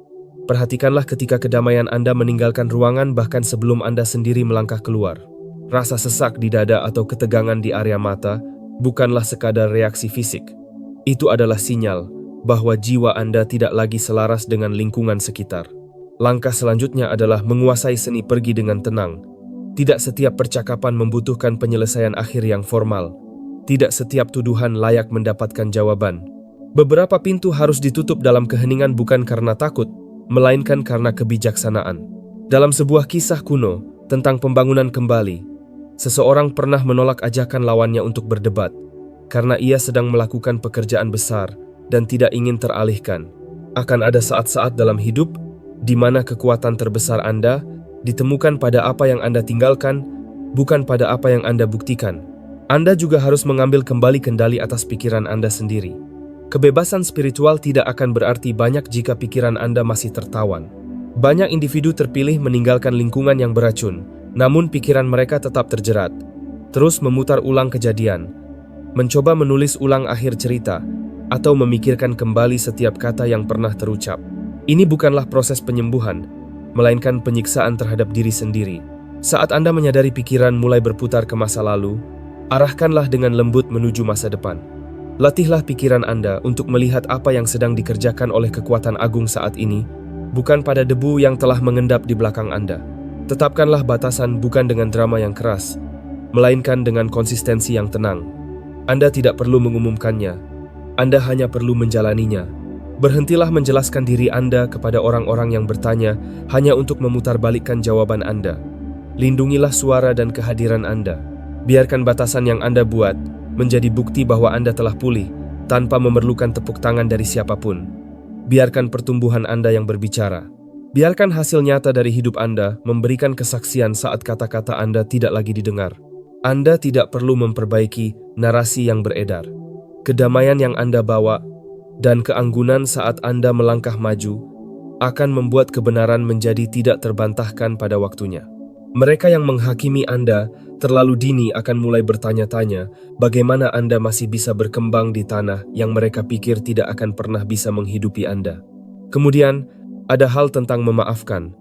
Perhatikanlah ketika kedamaian Anda meninggalkan ruangan bahkan sebelum Anda sendiri melangkah keluar. Rasa sesak di dada atau ketegangan di area mata bukanlah sekadar reaksi fisik. Itu adalah sinyal bahwa jiwa Anda tidak lagi selaras dengan lingkungan sekitar. Langkah selanjutnya adalah menguasai seni pergi dengan tenang. Tidak setiap percakapan membutuhkan penyelesaian akhir yang formal. Tidak setiap tuduhan layak mendapatkan jawaban. Beberapa pintu harus ditutup dalam keheningan bukan karena takut, melainkan karena kebijaksanaan. Dalam sebuah kisah kuno tentang pembangunan kembali, seseorang pernah menolak ajakan lawannya untuk berdebat karena ia sedang melakukan pekerjaan besar dan tidak ingin teralihkan. Akan ada saat-saat dalam hidup di mana kekuatan terbesar Anda ditemukan pada apa yang Anda tinggalkan, bukan pada apa yang Anda buktikan. Anda juga harus mengambil kembali kendali atas pikiran Anda sendiri. Kebebasan spiritual tidak akan berarti banyak jika pikiran Anda masih tertawan. Banyak individu terpilih meninggalkan lingkungan yang beracun, namun pikiran mereka tetap terjerat. Terus memutar ulang kejadian, mencoba menulis ulang akhir cerita, atau memikirkan kembali setiap kata yang pernah terucap. Ini bukanlah proses penyembuhan, melainkan penyiksaan terhadap diri sendiri. Saat Anda menyadari pikiran mulai berputar ke masa lalu, arahkanlah dengan lembut menuju masa depan. Latihlah pikiran Anda untuk melihat apa yang sedang dikerjakan oleh kekuatan agung saat ini, bukan pada debu yang telah mengendap di belakang Anda. Tetapkanlah batasan bukan dengan drama yang keras, melainkan dengan konsistensi yang tenang. Anda tidak perlu mengumumkannya, Anda hanya perlu menjalaninya. Berhentilah menjelaskan diri Anda kepada orang-orang yang bertanya hanya untuk memutarbalikkan jawaban Anda. Lindungilah suara dan kehadiran Anda. Biarkan batasan yang Anda buat menjadi bukti bahwa Anda telah pulih tanpa memerlukan tepuk tangan dari siapapun. Biarkan pertumbuhan Anda yang berbicara. Biarkan hasil nyata dari hidup Anda memberikan kesaksian saat kata-kata Anda tidak lagi didengar. Anda tidak perlu memperbaiki narasi yang beredar. Kedamaian yang Anda bawa dan keanggunan saat Anda melangkah maju akan membuat kebenaran menjadi tidak terbantahkan pada waktunya. Mereka yang menghakimi Anda terlalu dini akan mulai bertanya-tanya bagaimana Anda masih bisa berkembang di tanah yang mereka pikir tidak akan pernah bisa menghidupi Anda. Kemudian, ada hal tentang memaafkan.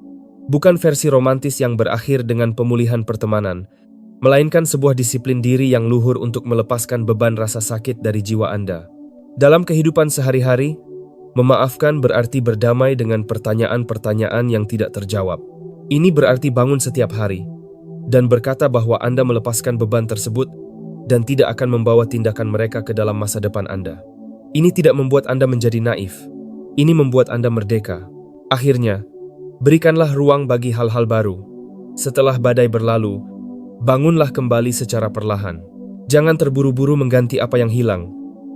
Bukan versi romantis yang berakhir dengan pemulihan pertemanan, melainkan sebuah disiplin diri yang luhur untuk melepaskan beban rasa sakit dari jiwa Anda. Dalam kehidupan sehari-hari, memaafkan berarti berdamai dengan pertanyaan-pertanyaan yang tidak terjawab. Ini berarti bangun setiap hari dan berkata bahwa Anda melepaskan beban tersebut dan tidak akan membawa tindakan mereka ke dalam masa depan Anda. Ini tidak membuat Anda menjadi naif. Ini membuat Anda merdeka. Akhirnya, berikanlah ruang bagi hal-hal baru. Setelah badai berlalu, bangunlah kembali secara perlahan. Jangan terburu-buru mengganti apa yang hilang,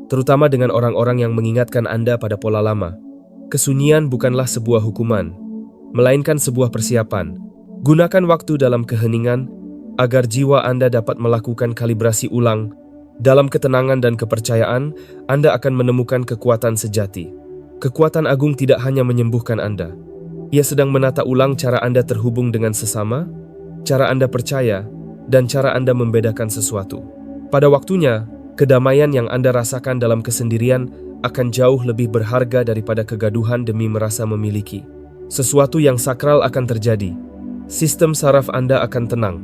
terutama dengan orang-orang yang mengingatkan Anda pada pola lama. Kesunyian bukanlah sebuah hukuman, melainkan sebuah persiapan. Gunakan waktu dalam keheningan agar jiwa Anda dapat melakukan kalibrasi ulang. Dalam ketenangan dan kepercayaan, Anda akan menemukan kekuatan sejati. Kekuatan agung tidak hanya menyembuhkan Anda. Ia sedang menata ulang cara Anda terhubung dengan sesama, cara Anda percaya, dan cara Anda membedakan sesuatu. Pada waktunya, kedamaian yang Anda rasakan dalam kesendirian akan jauh lebih berharga daripada kegaduhan demi merasa memiliki. Sesuatu yang sakral akan terjadi. Sistem saraf Anda akan tenang,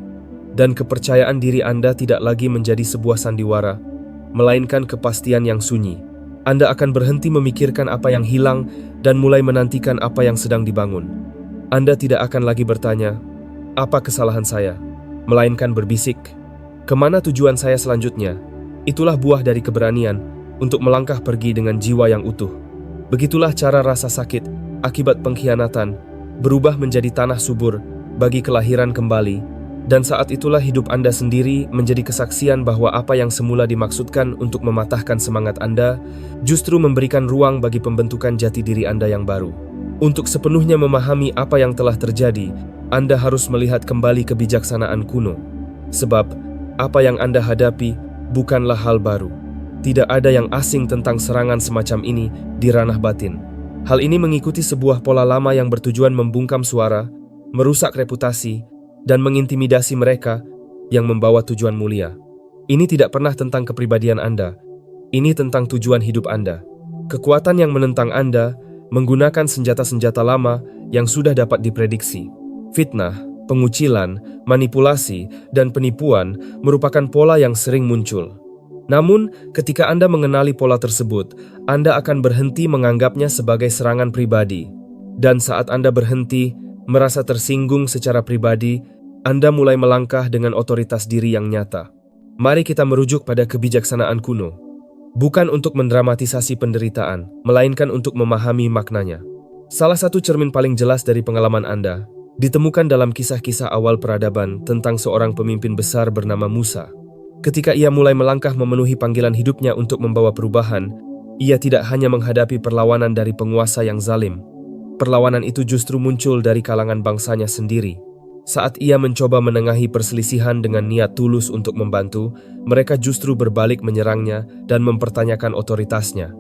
dan kepercayaan diri Anda tidak lagi menjadi sebuah sandiwara, melainkan kepastian yang sunyi. Anda akan berhenti memikirkan apa yang hilang dan mulai menantikan apa yang sedang dibangun. Anda tidak akan lagi bertanya, "Apa kesalahan saya?" melainkan berbisik, "Kemana tujuan saya selanjutnya?" Itulah buah dari keberanian untuk melangkah pergi dengan jiwa yang utuh. Begitulah cara rasa sakit akibat pengkhianatan berubah menjadi tanah subur bagi kelahiran kembali. Dan saat itulah hidup Anda sendiri menjadi kesaksian bahwa apa yang semula dimaksudkan untuk mematahkan semangat Anda justru memberikan ruang bagi pembentukan jati diri Anda yang baru. Untuk sepenuhnya memahami apa yang telah terjadi, Anda harus melihat kembali kebijaksanaan kuno. Sebab, apa yang Anda hadapi bukanlah hal baru. Tidak ada yang asing tentang serangan semacam ini di ranah batin. Hal ini mengikuti sebuah pola lama yang bertujuan membungkam suara, merusak reputasi, dan mengintimidasi mereka yang membawa tujuan mulia. Ini tidak pernah tentang kepribadian Anda. Ini tentang tujuan hidup Anda. Kekuatan yang menentang Anda menggunakan senjata-senjata lama yang sudah dapat diprediksi. Fitnah, pengucilan, manipulasi, dan penipuan merupakan pola yang sering muncul. Namun, ketika Anda mengenali pola tersebut, Anda akan berhenti menganggapnya sebagai serangan pribadi. Dan saat Anda berhenti merasa tersinggung secara pribadi, Anda mulai melangkah dengan otoritas diri yang nyata. Mari kita merujuk pada kebijaksanaan kuno. Bukan untuk mendramatisasi penderitaan, melainkan untuk memahami maknanya. Salah satu cermin paling jelas dari pengalaman Anda ditemukan dalam kisah-kisah awal peradaban tentang seorang pemimpin besar bernama Musa. Ketika ia mulai melangkah memenuhi panggilan hidupnya untuk membawa perubahan, ia tidak hanya menghadapi perlawanan dari penguasa yang zalim. Perlawanan itu justru muncul dari kalangan bangsanya sendiri. Saat ia mencoba menengahi perselisihan dengan niat tulus untuk membantu, mereka justru berbalik menyerangnya dan mempertanyakan otoritasnya.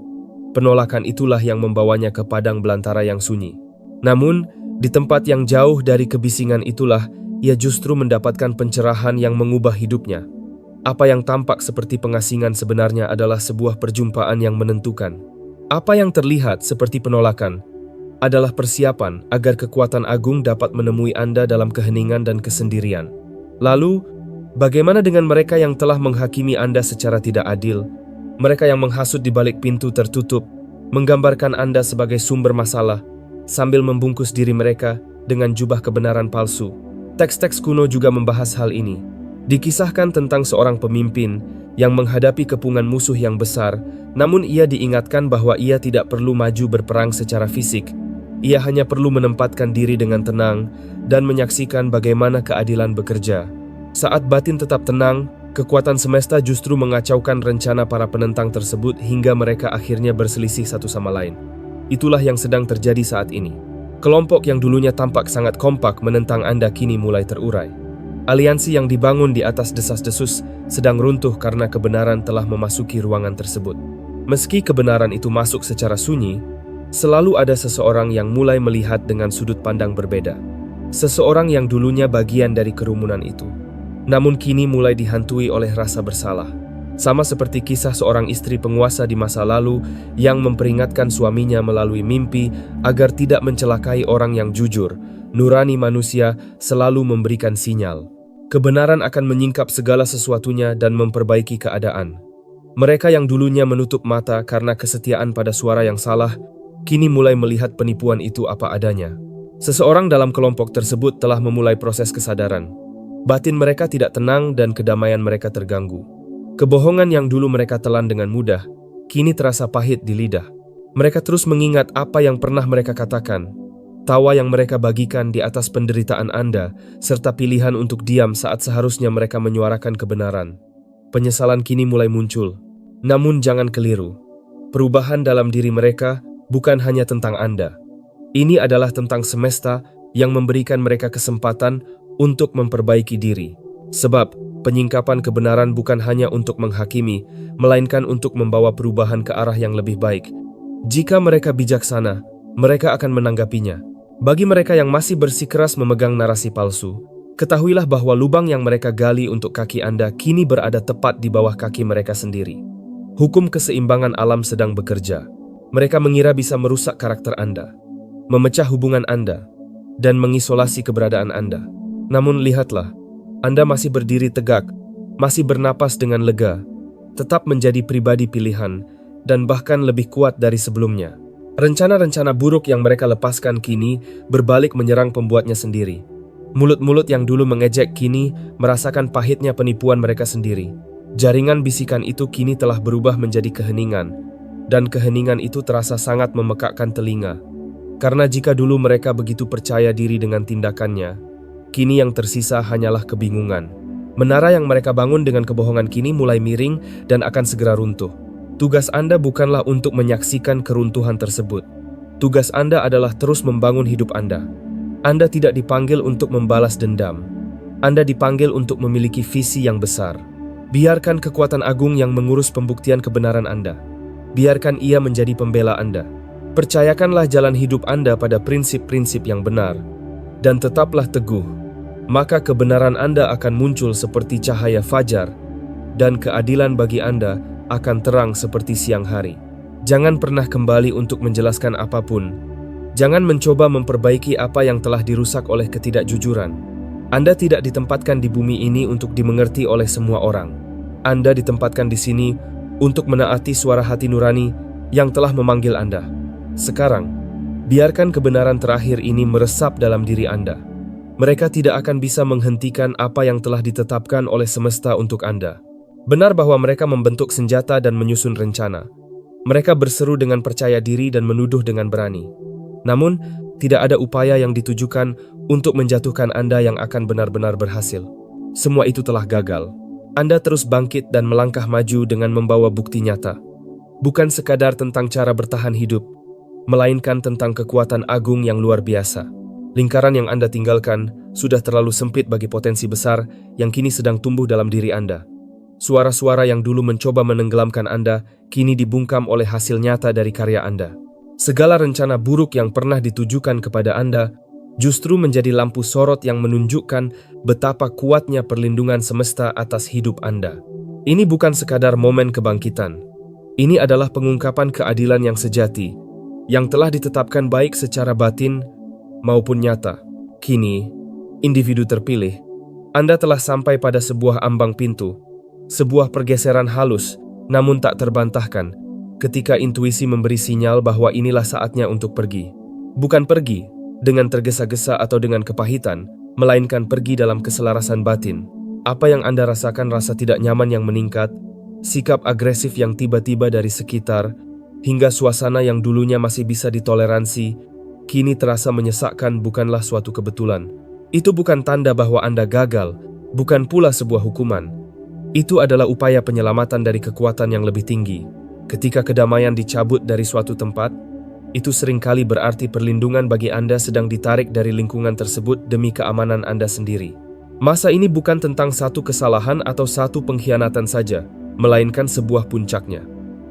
Penolakan itulah yang membawanya ke padang belantara yang sunyi. Namun, di tempat yang jauh dari kebisingan itulah, ia justru mendapatkan pencerahan yang mengubah hidupnya. Apa yang tampak seperti pengasingan sebenarnya adalah sebuah perjumpaan yang menentukan. Apa yang terlihat seperti penolakan adalah persiapan agar kekuatan agung dapat menemui Anda dalam keheningan dan kesendirian. Lalu, bagaimana dengan mereka yang telah menghakimi Anda secara tidak adil? Mereka yang menghasut di balik pintu tertutup, menggambarkan Anda sebagai sumber masalah, sambil membungkus diri mereka dengan jubah kebenaran palsu. Teks-teks kuno juga membahas hal ini. Dikisahkan tentang seorang pemimpin yang menghadapi kepungan musuh yang besar, namun ia diingatkan bahwa ia tidak perlu maju berperang secara fisik. Ia hanya perlu menempatkan diri dengan tenang dan menyaksikan bagaimana keadilan bekerja. Saat batin tetap tenang, kekuatan semesta justru mengacaukan rencana para penentang tersebut hingga mereka akhirnya berselisih satu sama lain. Itulah yang sedang terjadi saat ini. Kelompok yang dulunya tampak sangat kompak menentang Anda kini mulai terurai. Aliansi yang dibangun di atas desas-desus sedang runtuh karena kebenaran telah memasuki ruangan tersebut. Meski kebenaran itu masuk secara sunyi, selalu ada seseorang yang mulai melihat dengan sudut pandang berbeda. Seseorang yang dulunya bagian dari kerumunan itu, namun kini mulai dihantui oleh rasa bersalah. Sama seperti kisah seorang istri penguasa di masa lalu yang memperingatkan suaminya melalui mimpi agar tidak mencelakai orang yang jujur. Nurani manusia selalu memberikan sinyal. Kebenaran akan menyingkap segala sesuatunya dan memperbaiki keadaan. Mereka yang dulunya menutup mata karena kesetiaan pada suara yang salah, kini mulai melihat penipuan itu apa adanya. Seseorang dalam kelompok tersebut telah memulai proses kesadaran. Batin mereka tidak tenang dan kedamaian mereka terganggu. Kebohongan yang dulu mereka telan dengan mudah, kini terasa pahit di lidah. Mereka terus mengingat apa yang pernah mereka katakan. Tawa yang mereka bagikan di atas penderitaan Anda, serta pilihan untuk diam saat seharusnya mereka menyuarakan kebenaran. Penyesalan kini mulai muncul. Namun jangan keliru. Perubahan dalam diri mereka bukan hanya tentang Anda. Ini adalah tentang semesta yang memberikan mereka kesempatan untuk memperbaiki diri. Sebab, penyingkapan kebenaran bukan hanya untuk menghakimi, melainkan untuk membawa perubahan ke arah yang lebih baik. Jika mereka bijaksana, mereka akan menanggapinya. Bagi mereka yang masih bersikeras memegang narasi palsu, ketahuilah bahwa lubang yang mereka gali untuk kaki Anda kini berada tepat di bawah kaki mereka sendiri. Hukum keseimbangan alam sedang bekerja. Mereka mengira bisa merusak karakter Anda, memecah hubungan Anda, dan mengisolasi keberadaan Anda. Namun lihatlah, Anda masih berdiri tegak, masih bernapas dengan lega, tetap menjadi pribadi pilihan, dan bahkan lebih kuat dari sebelumnya. Rencana-rencana buruk yang mereka lepaskan kini berbalik menyerang pembuatnya sendiri. Mulut-mulut yang dulu mengejek kini merasakan pahitnya penipuan mereka sendiri. Jaringan bisikan itu kini telah berubah menjadi keheningan, dan keheningan itu terasa sangat memekakkan telinga. Karena jika dulu mereka begitu percaya diri dengan tindakannya, kini yang tersisa hanyalah kebingungan. Menara yang mereka bangun dengan kebohongan kini mulai miring dan akan segera runtuh. Tugas Anda bukanlah untuk menyaksikan keruntuhan tersebut. Tugas Anda adalah terus membangun hidup Anda. Anda tidak dipanggil untuk membalas dendam. Anda dipanggil untuk memiliki visi yang besar. Biarkan kekuatan agung yang mengurus pembuktian kebenaran Anda. Biarkan ia menjadi pembela Anda. Percayakanlah jalan hidup Anda pada prinsip-prinsip yang benar. Dan tetaplah teguh. Maka kebenaran Anda akan muncul seperti cahaya fajar dan keadilan bagi Anda akan terang seperti siang hari. Jangan pernah kembali untuk menjelaskan apapun. Jangan mencoba memperbaiki apa yang telah dirusak oleh ketidakjujuran. Anda tidak ditempatkan di bumi ini untuk dimengerti oleh semua orang. Anda ditempatkan di sini untuk menaati suara hati nurani yang telah memanggil Anda. Sekarang, biarkan kebenaran terakhir ini meresap dalam diri Anda. Mereka tidak akan bisa menghentikan apa yang telah ditetapkan oleh semesta untuk Anda. Benar bahwa mereka membentuk senjata dan menyusun rencana. Mereka berseru dengan percaya diri dan menuduh dengan berani. Namun, tidak ada upaya yang ditujukan untuk menjatuhkan Anda yang akan benar-benar berhasil. Semua itu telah gagal. Anda terus bangkit dan melangkah maju dengan membawa bukti nyata. Bukan sekadar tentang cara bertahan hidup, melainkan tentang kekuatan agung yang luar biasa. Lingkaran yang Anda tinggalkan sudah terlalu sempit bagi potensi besar yang kini sedang tumbuh dalam diri Anda. Suara-suara yang dulu mencoba menenggelamkan Anda kini dibungkam oleh hasil nyata dari karya Anda. Segala rencana buruk yang pernah ditujukan kepada Anda justru menjadi lampu sorot yang menunjukkan betapa kuatnya perlindungan semesta atas hidup Anda. Ini bukan sekadar momen kebangkitan. Ini adalah pengungkapan keadilan yang sejati, yang telah ditetapkan baik secara batin maupun nyata. Kini, individu terpilih, Anda telah sampai pada sebuah ambang pintu, sebuah pergeseran halus namun tak terbantahkan, ketika intuisi memberi sinyal bahwa inilah saatnya untuk pergi. Bukan pergi dengan tergesa-gesa atau dengan kepahitan, melainkan pergi dalam keselarasan batin. Apa yang Anda rasakan, rasa tidak nyaman yang meningkat, sikap agresif yang tiba-tiba dari sekitar, hingga suasana yang dulunya masih bisa ditoleransi, kini terasa menyesakkan bukanlah suatu kebetulan. Itu bukan tanda bahwa Anda gagal, bukan pula sebuah hukuman. Itu adalah upaya penyelamatan dari kekuatan yang lebih tinggi. Ketika kedamaian dicabut dari suatu tempat, itu seringkali berarti perlindungan bagi Anda sedang ditarik dari lingkungan tersebut demi keamanan Anda sendiri. Masa ini bukan tentang satu kesalahan atau satu pengkhianatan saja, melainkan sebuah puncaknya.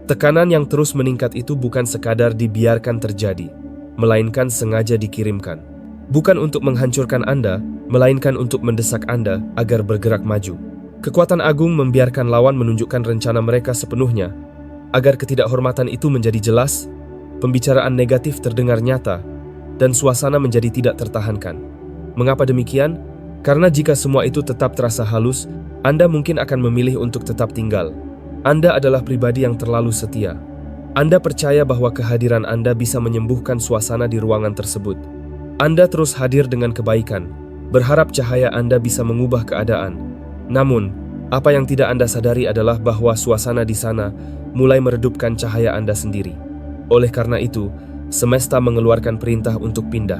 Tekanan yang terus meningkat itu bukan sekadar dibiarkan terjadi, melainkan sengaja dikirimkan. Bukan untuk menghancurkan Anda, melainkan untuk mendesak Anda agar bergerak maju. Kekuatan agung membiarkan lawan menunjukkan rencana mereka sepenuhnya, agar ketidakhormatan itu menjadi jelas, pembicaraan negatif terdengar nyata, dan suasana menjadi tidak tertahankan. Mengapa demikian? Karena jika semua itu tetap terasa halus, Anda mungkin akan memilih untuk tetap tinggal. Anda adalah pribadi yang terlalu setia. Anda percaya bahwa kehadiran Anda bisa menyembuhkan suasana di ruangan tersebut. Anda terus hadir dengan kebaikan, berharap cahaya Anda bisa mengubah keadaan. Namun, apa yang tidak Anda sadari adalah bahwa suasana di sana mulai meredupkan cahaya Anda sendiri. Oleh karena itu, semesta mengeluarkan perintah untuk pindah.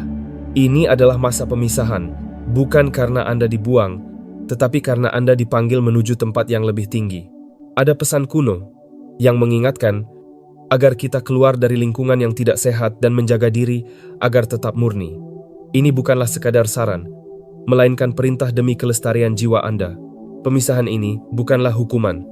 Ini adalah masa pemisahan, bukan karena Anda dibuang, tetapi karena Anda dipanggil menuju tempat yang lebih tinggi. Ada pesan kuno yang mengingatkan agar kita keluar dari lingkungan yang tidak sehat dan menjaga diri agar tetap murni. Ini bukanlah sekadar saran, melainkan perintah demi kelestarian jiwa Anda. Pemisahan ini bukanlah hukuman,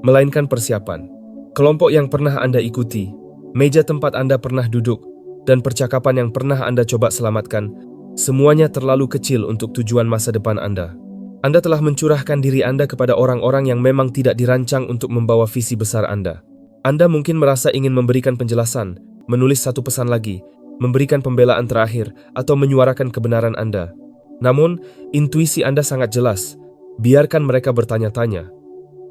melainkan persiapan. Kelompok yang pernah Anda ikuti, meja tempat Anda pernah duduk, dan percakapan yang pernah Anda coba selamatkan, semuanya terlalu kecil untuk tujuan masa depan Anda. Anda telah mencurahkan diri Anda kepada orang-orang yang memang tidak dirancang untuk membawa visi besar Anda. Anda mungkin merasa ingin memberikan penjelasan, menulis satu pesan lagi, memberikan pembelaan terakhir, atau menyuarakan kebenaran Anda. Namun, intuisi Anda sangat jelas. Biarkan mereka bertanya-tanya.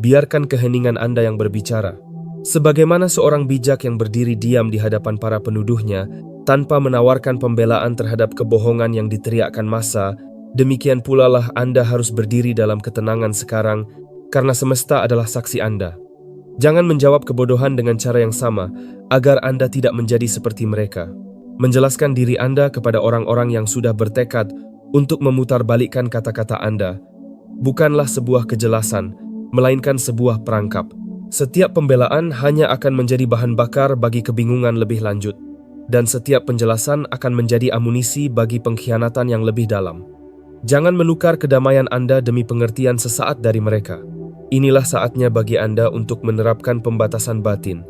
Biarkan keheningan Anda yang berbicara. Sebagaimana seorang bijak yang berdiri diam di hadapan para penuduhnya, tanpa menawarkan pembelaan terhadap kebohongan yang diteriakkan massa, demikian pula lah Anda harus berdiri dalam ketenangan sekarang, karena semesta adalah saksi Anda. Jangan menjawab kebodohan dengan cara yang sama, agar Anda tidak menjadi seperti mereka. Menjelaskan diri Anda kepada orang-orang yang sudah bertekad untuk memutarbalikkan kata-kata Anda, bukanlah sebuah kejelasan, melainkan sebuah perangkap. Setiap pembelaan hanya akan menjadi bahan bakar bagi kebingungan lebih lanjut, dan setiap penjelasan akan menjadi amunisi bagi pengkhianatan yang lebih dalam. Jangan menukar kedamaian Anda demi pengertian sesaat dari mereka. Inilah saatnya bagi Anda untuk menerapkan pembatasan batin.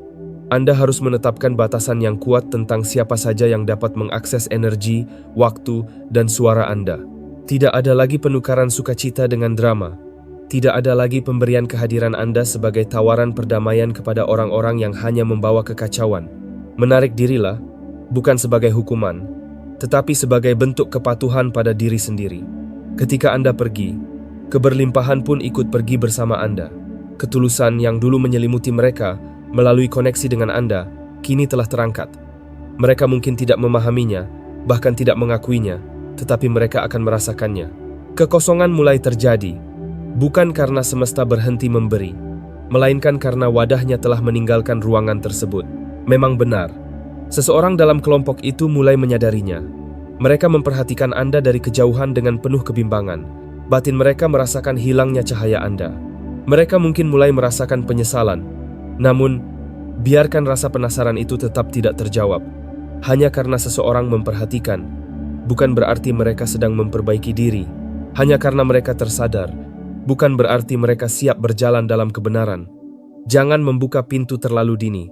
Anda harus menetapkan batasan yang kuat tentang siapa saja yang dapat mengakses energi, waktu, dan suara Anda. Tidak ada lagi penukaran sukacita dengan drama. Tidak ada lagi pemberian kehadiran Anda sebagai tawaran perdamaian kepada orang-orang yang hanya membawa kekacauan. Menarik dirilah, bukan sebagai hukuman, tetapi sebagai bentuk kepatuhan pada diri sendiri. Ketika Anda pergi, keberlimpahan pun ikut pergi bersama Anda. Ketulusan yang dulu menyelimuti mereka melalui koneksi dengan Anda, kini telah terangkat. Mereka mungkin tidak memahaminya, bahkan tidak mengakuinya, tetapi mereka akan merasakannya. Kekosongan mulai terjadi, bukan karena semesta berhenti memberi, melainkan karena wadahnya telah meninggalkan ruangan tersebut. Memang benar, seseorang dalam kelompok itu mulai menyadarinya. Mereka memperhatikan Anda dari kejauhan dengan penuh kebimbangan. Batin mereka merasakan hilangnya cahaya Anda. Mereka mungkin mulai merasakan penyesalan. Namun, biarkan rasa penasaran itu tetap tidak terjawab. Hanya karena seseorang memperhatikan, bukan berarti mereka sedang memperbaiki diri. Hanya karena mereka tersadar, bukan berarti mereka siap berjalan dalam kebenaran. Jangan membuka pintu terlalu dini.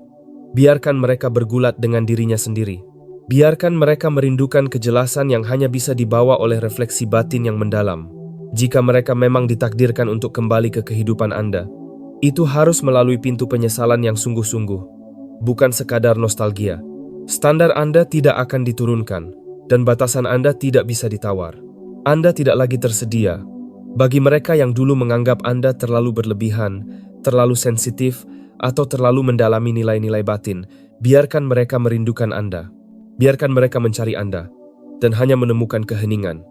Biarkan mereka bergulat dengan dirinya sendiri. Biarkan mereka merindukan kejelasan yang hanya bisa dibawa oleh refleksi batin yang mendalam. Jika mereka memang ditakdirkan untuk kembali ke kehidupan Anda, itu harus melalui pintu penyesalan yang sungguh-sungguh, bukan sekadar nostalgia. Standar Anda tidak akan diturunkan, dan batasan Anda tidak bisa ditawar. Anda tidak lagi tersedia. Bagi mereka yang dulu menganggap Anda terlalu berlebihan, terlalu sensitif, atau terlalu mendalami nilai-nilai batin, biarkan mereka merindukan Anda. Biarkan mereka mencari Anda, dan hanya menemukan keheningan.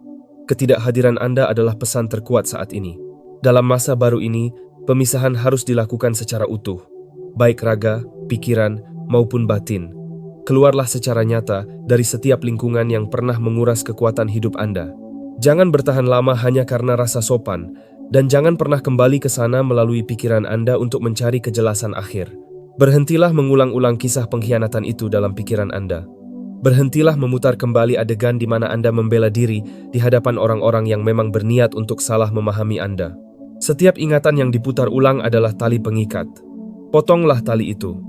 Ketidakhadiran Anda adalah pesan terkuat saat ini. Dalam masa baru ini, pemisahan harus dilakukan secara utuh, baik raga, pikiran, maupun batin. Keluarlah secara nyata dari setiap lingkungan yang pernah menguras kekuatan hidup Anda. Jangan bertahan lama hanya karena rasa sopan, dan jangan pernah kembali ke sana melalui pikiran Anda untuk mencari kejelasan akhir. Berhentilah mengulang-ulang kisah pengkhianatan itu dalam pikiran Anda. Berhentilah memutar kembali adegan di mana Anda membela diri di hadapan orang-orang yang memang berniat untuk salah memahami Anda. Setiap ingatan yang diputar ulang adalah tali pengikat. Potonglah tali itu.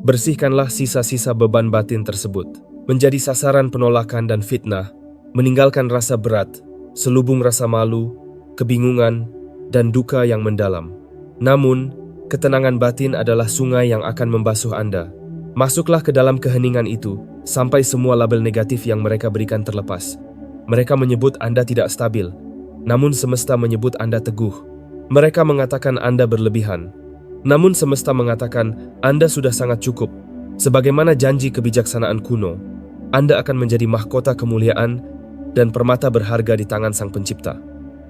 Bersihkanlah sisa-sisa beban batin tersebut. Menjadi sasaran penolakan dan fitnah, meninggalkan rasa berat, selubung rasa malu, kebingungan, dan duka yang mendalam. Namun, ketenangan batin adalah sungai yang akan membasuh Anda. Masuklah ke dalam keheningan itu, sampai semua label negatif yang mereka berikan terlepas. Mereka menyebut Anda tidak stabil, namun semesta menyebut Anda teguh. Mereka mengatakan Anda berlebihan, namun semesta mengatakan Anda sudah sangat cukup. Sebagaimana janji kebijaksanaan kuno, Anda akan menjadi mahkota kemuliaan dan permata berharga di tangan Sang Pencipta.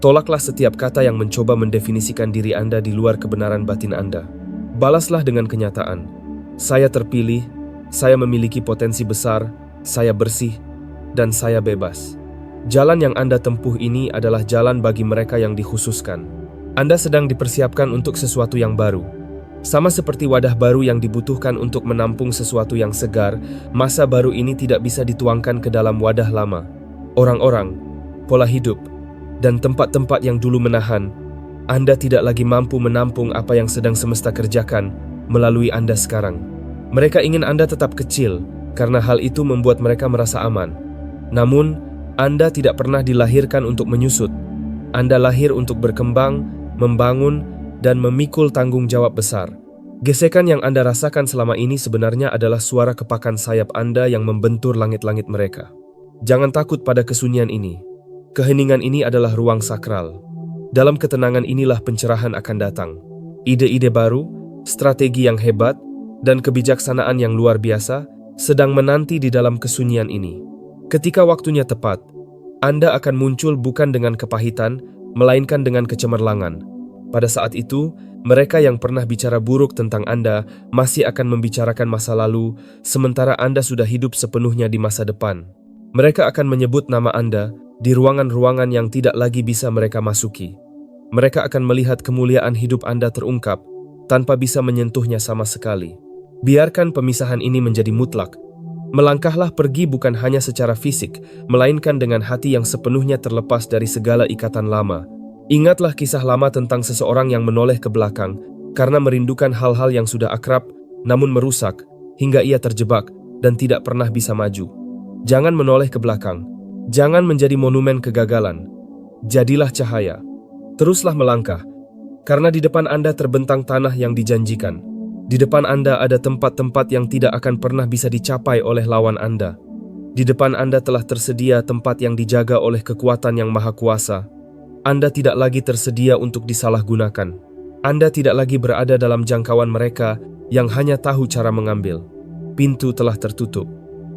Tolaklah setiap kata yang mencoba mendefinisikan diri Anda di luar kebenaran batin Anda. Balaslah dengan kenyataan. Saya terpilih, saya memiliki potensi besar, saya bersih, dan saya bebas. Jalan yang Anda tempuh ini adalah jalan bagi mereka yang dikhususkan. Anda sedang dipersiapkan untuk sesuatu yang baru. Sama seperti wadah baru yang dibutuhkan untuk menampung sesuatu yang segar, masa baru ini tidak bisa dituangkan ke dalam wadah lama. Orang-orang, pola hidup, dan tempat-tempat yang dulu menahan, Anda tidak lagi mampu menampung apa yang sedang semesta kerjakan melalui Anda sekarang. Mereka ingin Anda tetap kecil, karena hal itu membuat mereka merasa aman. Namun, Anda tidak pernah dilahirkan untuk menyusut. Anda lahir untuk berkembang, membangun, dan memikul tanggung jawab besar. Gesekan yang Anda rasakan selama ini sebenarnya adalah suara kepakan sayap Anda yang membentur langit-langit mereka. Jangan takut pada kesunyian ini. Keheningan ini adalah ruang sakral. Dalam ketenangan inilah pencerahan akan datang. Ide-ide baru, strategi yang hebat, dan kebijaksanaan yang luar biasa sedang menanti di dalam kesunyian ini. Ketika waktunya tepat, Anda akan muncul bukan dengan kepahitan, melainkan dengan kecemerlangan. Pada saat itu, mereka yang pernah bicara buruk tentang Anda masih akan membicarakan masa lalu, sementara Anda sudah hidup sepenuhnya di masa depan. Mereka akan menyebut nama Anda di ruangan-ruangan yang tidak lagi bisa mereka masuki. Mereka akan melihat kemuliaan hidup Anda terungkap tanpa bisa menyentuhnya sama sekali. Biarkan pemisahan ini menjadi mutlak. Melangkahlah pergi bukan hanya secara fisik, melainkan dengan hati yang sepenuhnya terlepas dari segala ikatan lama. Ingatlah kisah lama tentang seseorang yang menoleh ke belakang karena merindukan hal-hal yang sudah akrab, namun merusak, hingga ia terjebak dan tidak pernah bisa maju. Jangan menoleh ke belakang. Jangan menjadi monumen kegagalan. Jadilah cahaya. Teruslah melangkah. Karena di depan Anda terbentang tanah yang dijanjikan. Di depan Anda ada tempat-tempat yang tidak akan pernah bisa dicapai oleh lawan Anda. Di depan Anda telah tersedia tempat yang dijaga oleh kekuatan yang maha kuasa. Anda tidak lagi tersedia untuk disalahgunakan. Anda tidak lagi berada dalam jangkauan mereka yang hanya tahu cara mengambil. Pintu telah tertutup.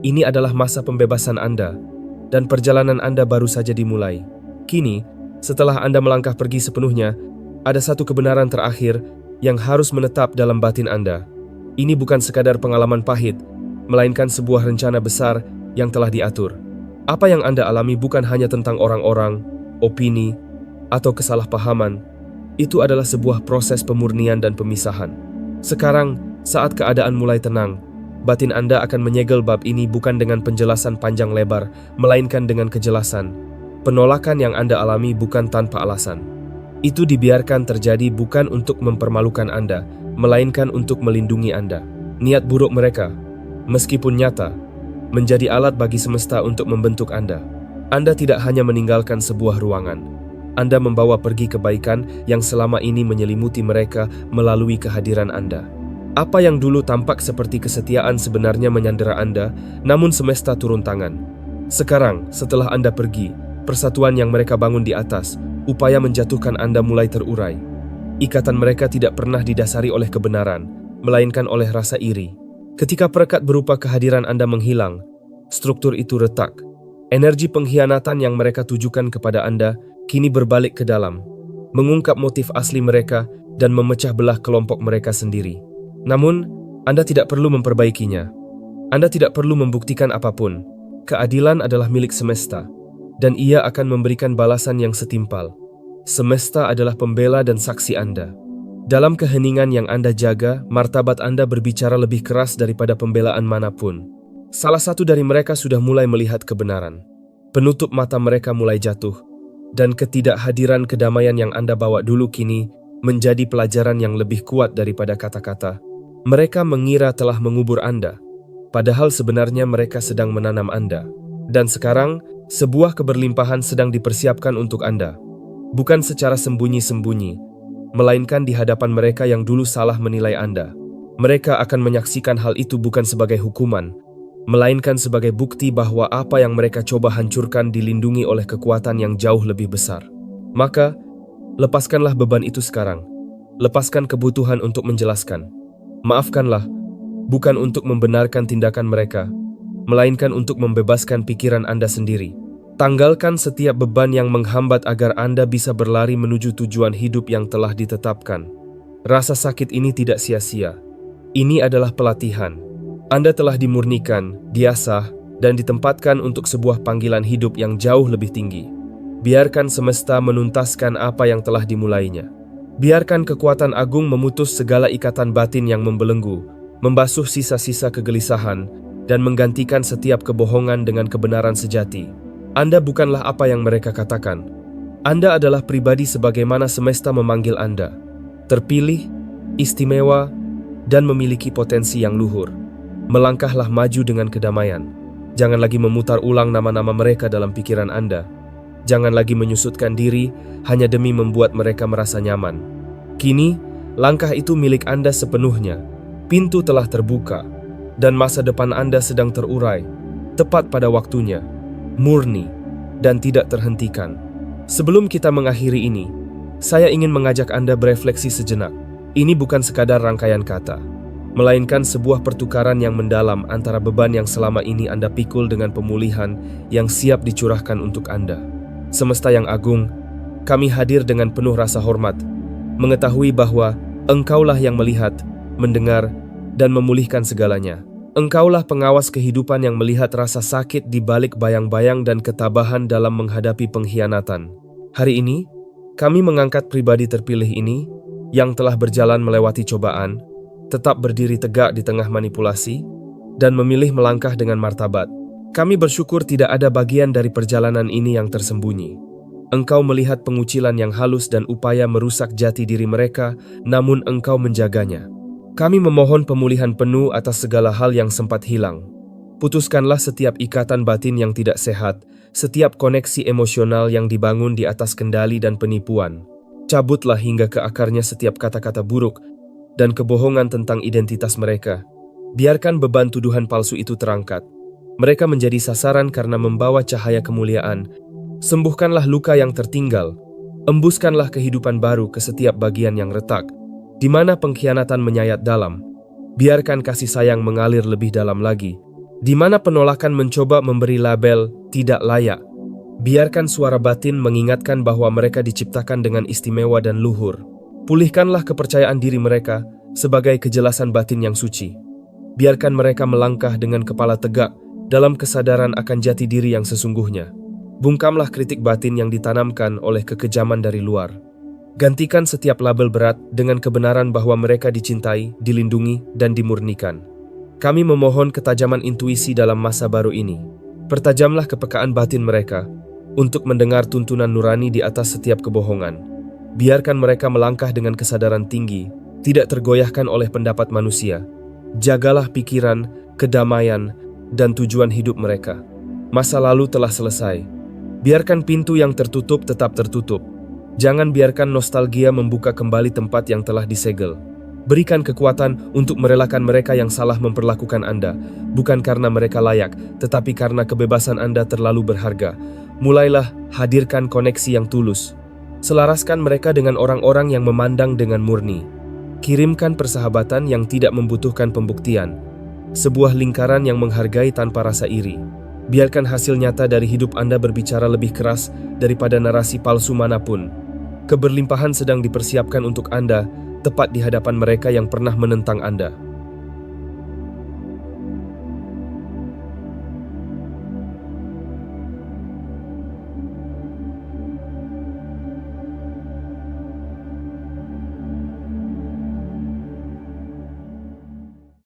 Ini adalah masa pembebasan Anda, dan perjalanan Anda baru saja dimulai. Kini, setelah Anda melangkah pergi sepenuhnya, ada satu kebenaran terakhir yang harus menetap dalam batin Anda. Ini bukan sekadar pengalaman pahit, melainkan sebuah rencana besar yang telah diatur. Apa yang Anda alami bukan hanya tentang orang-orang, opini, atau kesalahpahaman. Itu adalah sebuah proses pemurnian dan pemisahan. Sekarang, saat keadaan mulai tenang, batin Anda akan menyegel bab ini bukan dengan penjelasan panjang lebar, melainkan dengan kejelasan. Penolakan yang Anda alami bukan tanpa alasan. Itu dibiarkan terjadi bukan untuk mempermalukan Anda, melainkan untuk melindungi Anda. Niat buruk mereka, meskipun nyata, menjadi alat bagi semesta untuk membentuk Anda. Anda tidak hanya meninggalkan sebuah ruangan. Anda membawa pergi kebaikan yang selama ini menyelimuti mereka melalui kehadiran Anda. Apa yang dulu tampak seperti kesetiaan sebenarnya menyandera Anda, namun semesta turun tangan. Sekarang, setelah Anda pergi, persatuan yang mereka bangun di atas, upaya menjatuhkan Anda mulai terurai. Ikatan mereka tidak pernah didasari oleh kebenaran, melainkan oleh rasa iri. Ketika perekat berupa kehadiran Anda menghilang, struktur itu retak. Energi pengkhianatan yang mereka tujukan kepada Anda kini berbalik ke dalam, mengungkap motif asli mereka dan memecah belah kelompok mereka sendiri. Namun, Anda tidak perlu memperbaikinya. Anda tidak perlu membuktikan apapun. Keadilan adalah milik semesta, dan ia akan memberikan balasan yang setimpal. Semesta adalah pembela dan saksi Anda. Dalam keheningan yang Anda jaga, martabat Anda berbicara lebih keras daripada pembelaan manapun. Salah satu dari mereka sudah mulai melihat kebenaran. Penutup mata mereka mulai jatuh, dan ketidakhadiran kedamaian yang Anda bawa dulu kini menjadi pelajaran yang lebih kuat daripada kata-kata. Mereka mengira telah mengubur Anda, padahal sebenarnya mereka sedang menanam Anda. Dan sekarang, sebuah keberlimpahan sedang dipersiapkan untuk Anda. Bukan secara sembunyi-sembunyi, melainkan di hadapan mereka yang dulu salah menilai Anda. Mereka akan menyaksikan hal itu bukan sebagai hukuman, melainkan sebagai bukti bahwa apa yang mereka coba hancurkan dilindungi oleh kekuatan yang jauh lebih besar. Maka, lepaskanlah beban itu sekarang. Lepaskan kebutuhan untuk menjelaskan. Maafkanlah, bukan untuk membenarkan tindakan mereka, melainkan untuk membebaskan pikiran Anda sendiri. Tanggalkan setiap beban yang menghambat agar Anda bisa berlari menuju tujuan hidup yang telah ditetapkan. Rasa sakit ini tidak sia-sia. Ini adalah pelatihan. Anda telah dimurnikan, diasah, dan ditempatkan untuk sebuah panggilan hidup yang jauh lebih tinggi. Biarkan semesta menuntaskan apa yang telah dimulainya. Biarkan kekuatan agung memutus segala ikatan batin yang membelenggu, membasuh sisa-sisa kegelisahan, dan menggantikan setiap kebohongan dengan kebenaran sejati. Anda bukanlah apa yang mereka katakan. Anda adalah pribadi sebagaimana semesta memanggil Anda. Terpilih, istimewa, dan memiliki potensi yang luhur. Melangkahlah maju dengan kedamaian. Jangan lagi memutar ulang nama-nama mereka dalam pikiran Anda. Jangan lagi menyusutkan diri hanya demi membuat mereka merasa nyaman. Kini, langkah itu milik Anda sepenuhnya. Pintu telah terbuka, dan masa depan Anda sedang terurai, tepat pada waktunya, murni, dan tidak terhentikan. Sebelum kita mengakhiri ini, saya ingin mengajak Anda berefleksi sejenak. Ini bukan sekadar rangkaian kata, melainkan sebuah pertukaran yang mendalam antara beban yang selama ini Anda pikul dengan pemulihan yang siap dicurahkan untuk Anda. Semesta yang agung, kami hadir dengan penuh rasa hormat, mengetahui bahwa Engkaulah yang melihat, mendengar, dan memulihkan segalanya. Engkaulah pengawas kehidupan yang melihat rasa sakit di balik bayang-bayang dan ketabahan dalam menghadapi pengkhianatan. Hari ini, kami mengangkat pribadi terpilih ini, yang telah berjalan melewati cobaan, tetap berdiri tegak di tengah manipulasi, dan memilih melangkah dengan martabat. Kami bersyukur tidak ada bagian dari perjalanan ini yang tersembunyi. Engkau melihat pengucilan yang halus dan upaya merusak jati diri mereka, namun Engkau menjaganya. Kami memohon pemulihan penuh atas segala hal yang sempat hilang. Putuskanlah setiap ikatan batin yang tidak sehat, setiap koneksi emosional yang dibangun di atas kendali dan penipuan. Cabutlah hingga ke akarnya setiap kata-kata buruk dan kebohongan tentang identitas mereka. Biarkan beban tuduhan palsu itu terangkat. Mereka menjadi sasaran karena membawa cahaya kemuliaan. Sembuhkanlah luka yang tertinggal. Embuskanlah kehidupan baru ke setiap bagian yang retak, di mana pengkhianatan menyayat dalam. Biarkan kasih sayang mengalir lebih dalam lagi, di mana penolakan mencoba memberi label tidak layak. Biarkan suara batin mengingatkan bahwa mereka diciptakan dengan istimewa dan luhur. Pulihkanlah kepercayaan diri mereka sebagai kejelasan batin yang suci. Biarkan mereka melangkah dengan kepala tegak dalam kesadaran akan jati diri yang sesungguhnya. Bungkamlah kritik batin yang ditanamkan oleh kekejaman dari luar. Gantikan setiap label berat dengan kebenaran bahwa mereka dicintai, dilindungi, dan dimurnikan. Kami memohon ketajaman intuisi dalam masa baru ini. Pertajamlah kepekaan batin mereka untuk mendengar tuntunan nurani di atas setiap kebohongan. Biarkan mereka melangkah dengan kesadaran tinggi, tidak tergoyahkan oleh pendapat manusia. Jagalah pikiran, kedamaian, dan tujuan hidup mereka. Masa lalu telah selesai. Biarkan pintu yang tertutup tetap tertutup. Jangan biarkan nostalgia membuka kembali tempat yang telah disegel. Berikan kekuatan untuk merelakan mereka yang salah memperlakukan Anda, bukan karena mereka layak, tetapi karena kebebasan Anda terlalu berharga. Mulailah hadirkan koneksi yang tulus. Selaraskan mereka dengan orang-orang yang memandang dengan murni. Kirimkan persahabatan yang tidak membutuhkan pembuktian. Sebuah lingkaran yang menghargai tanpa rasa iri. Biarkan hasil nyata dari hidup Anda berbicara lebih keras daripada narasi palsu manapun. Keberlimpahan sedang dipersiapkan untuk Anda, tepat di hadapan mereka yang pernah menentang Anda.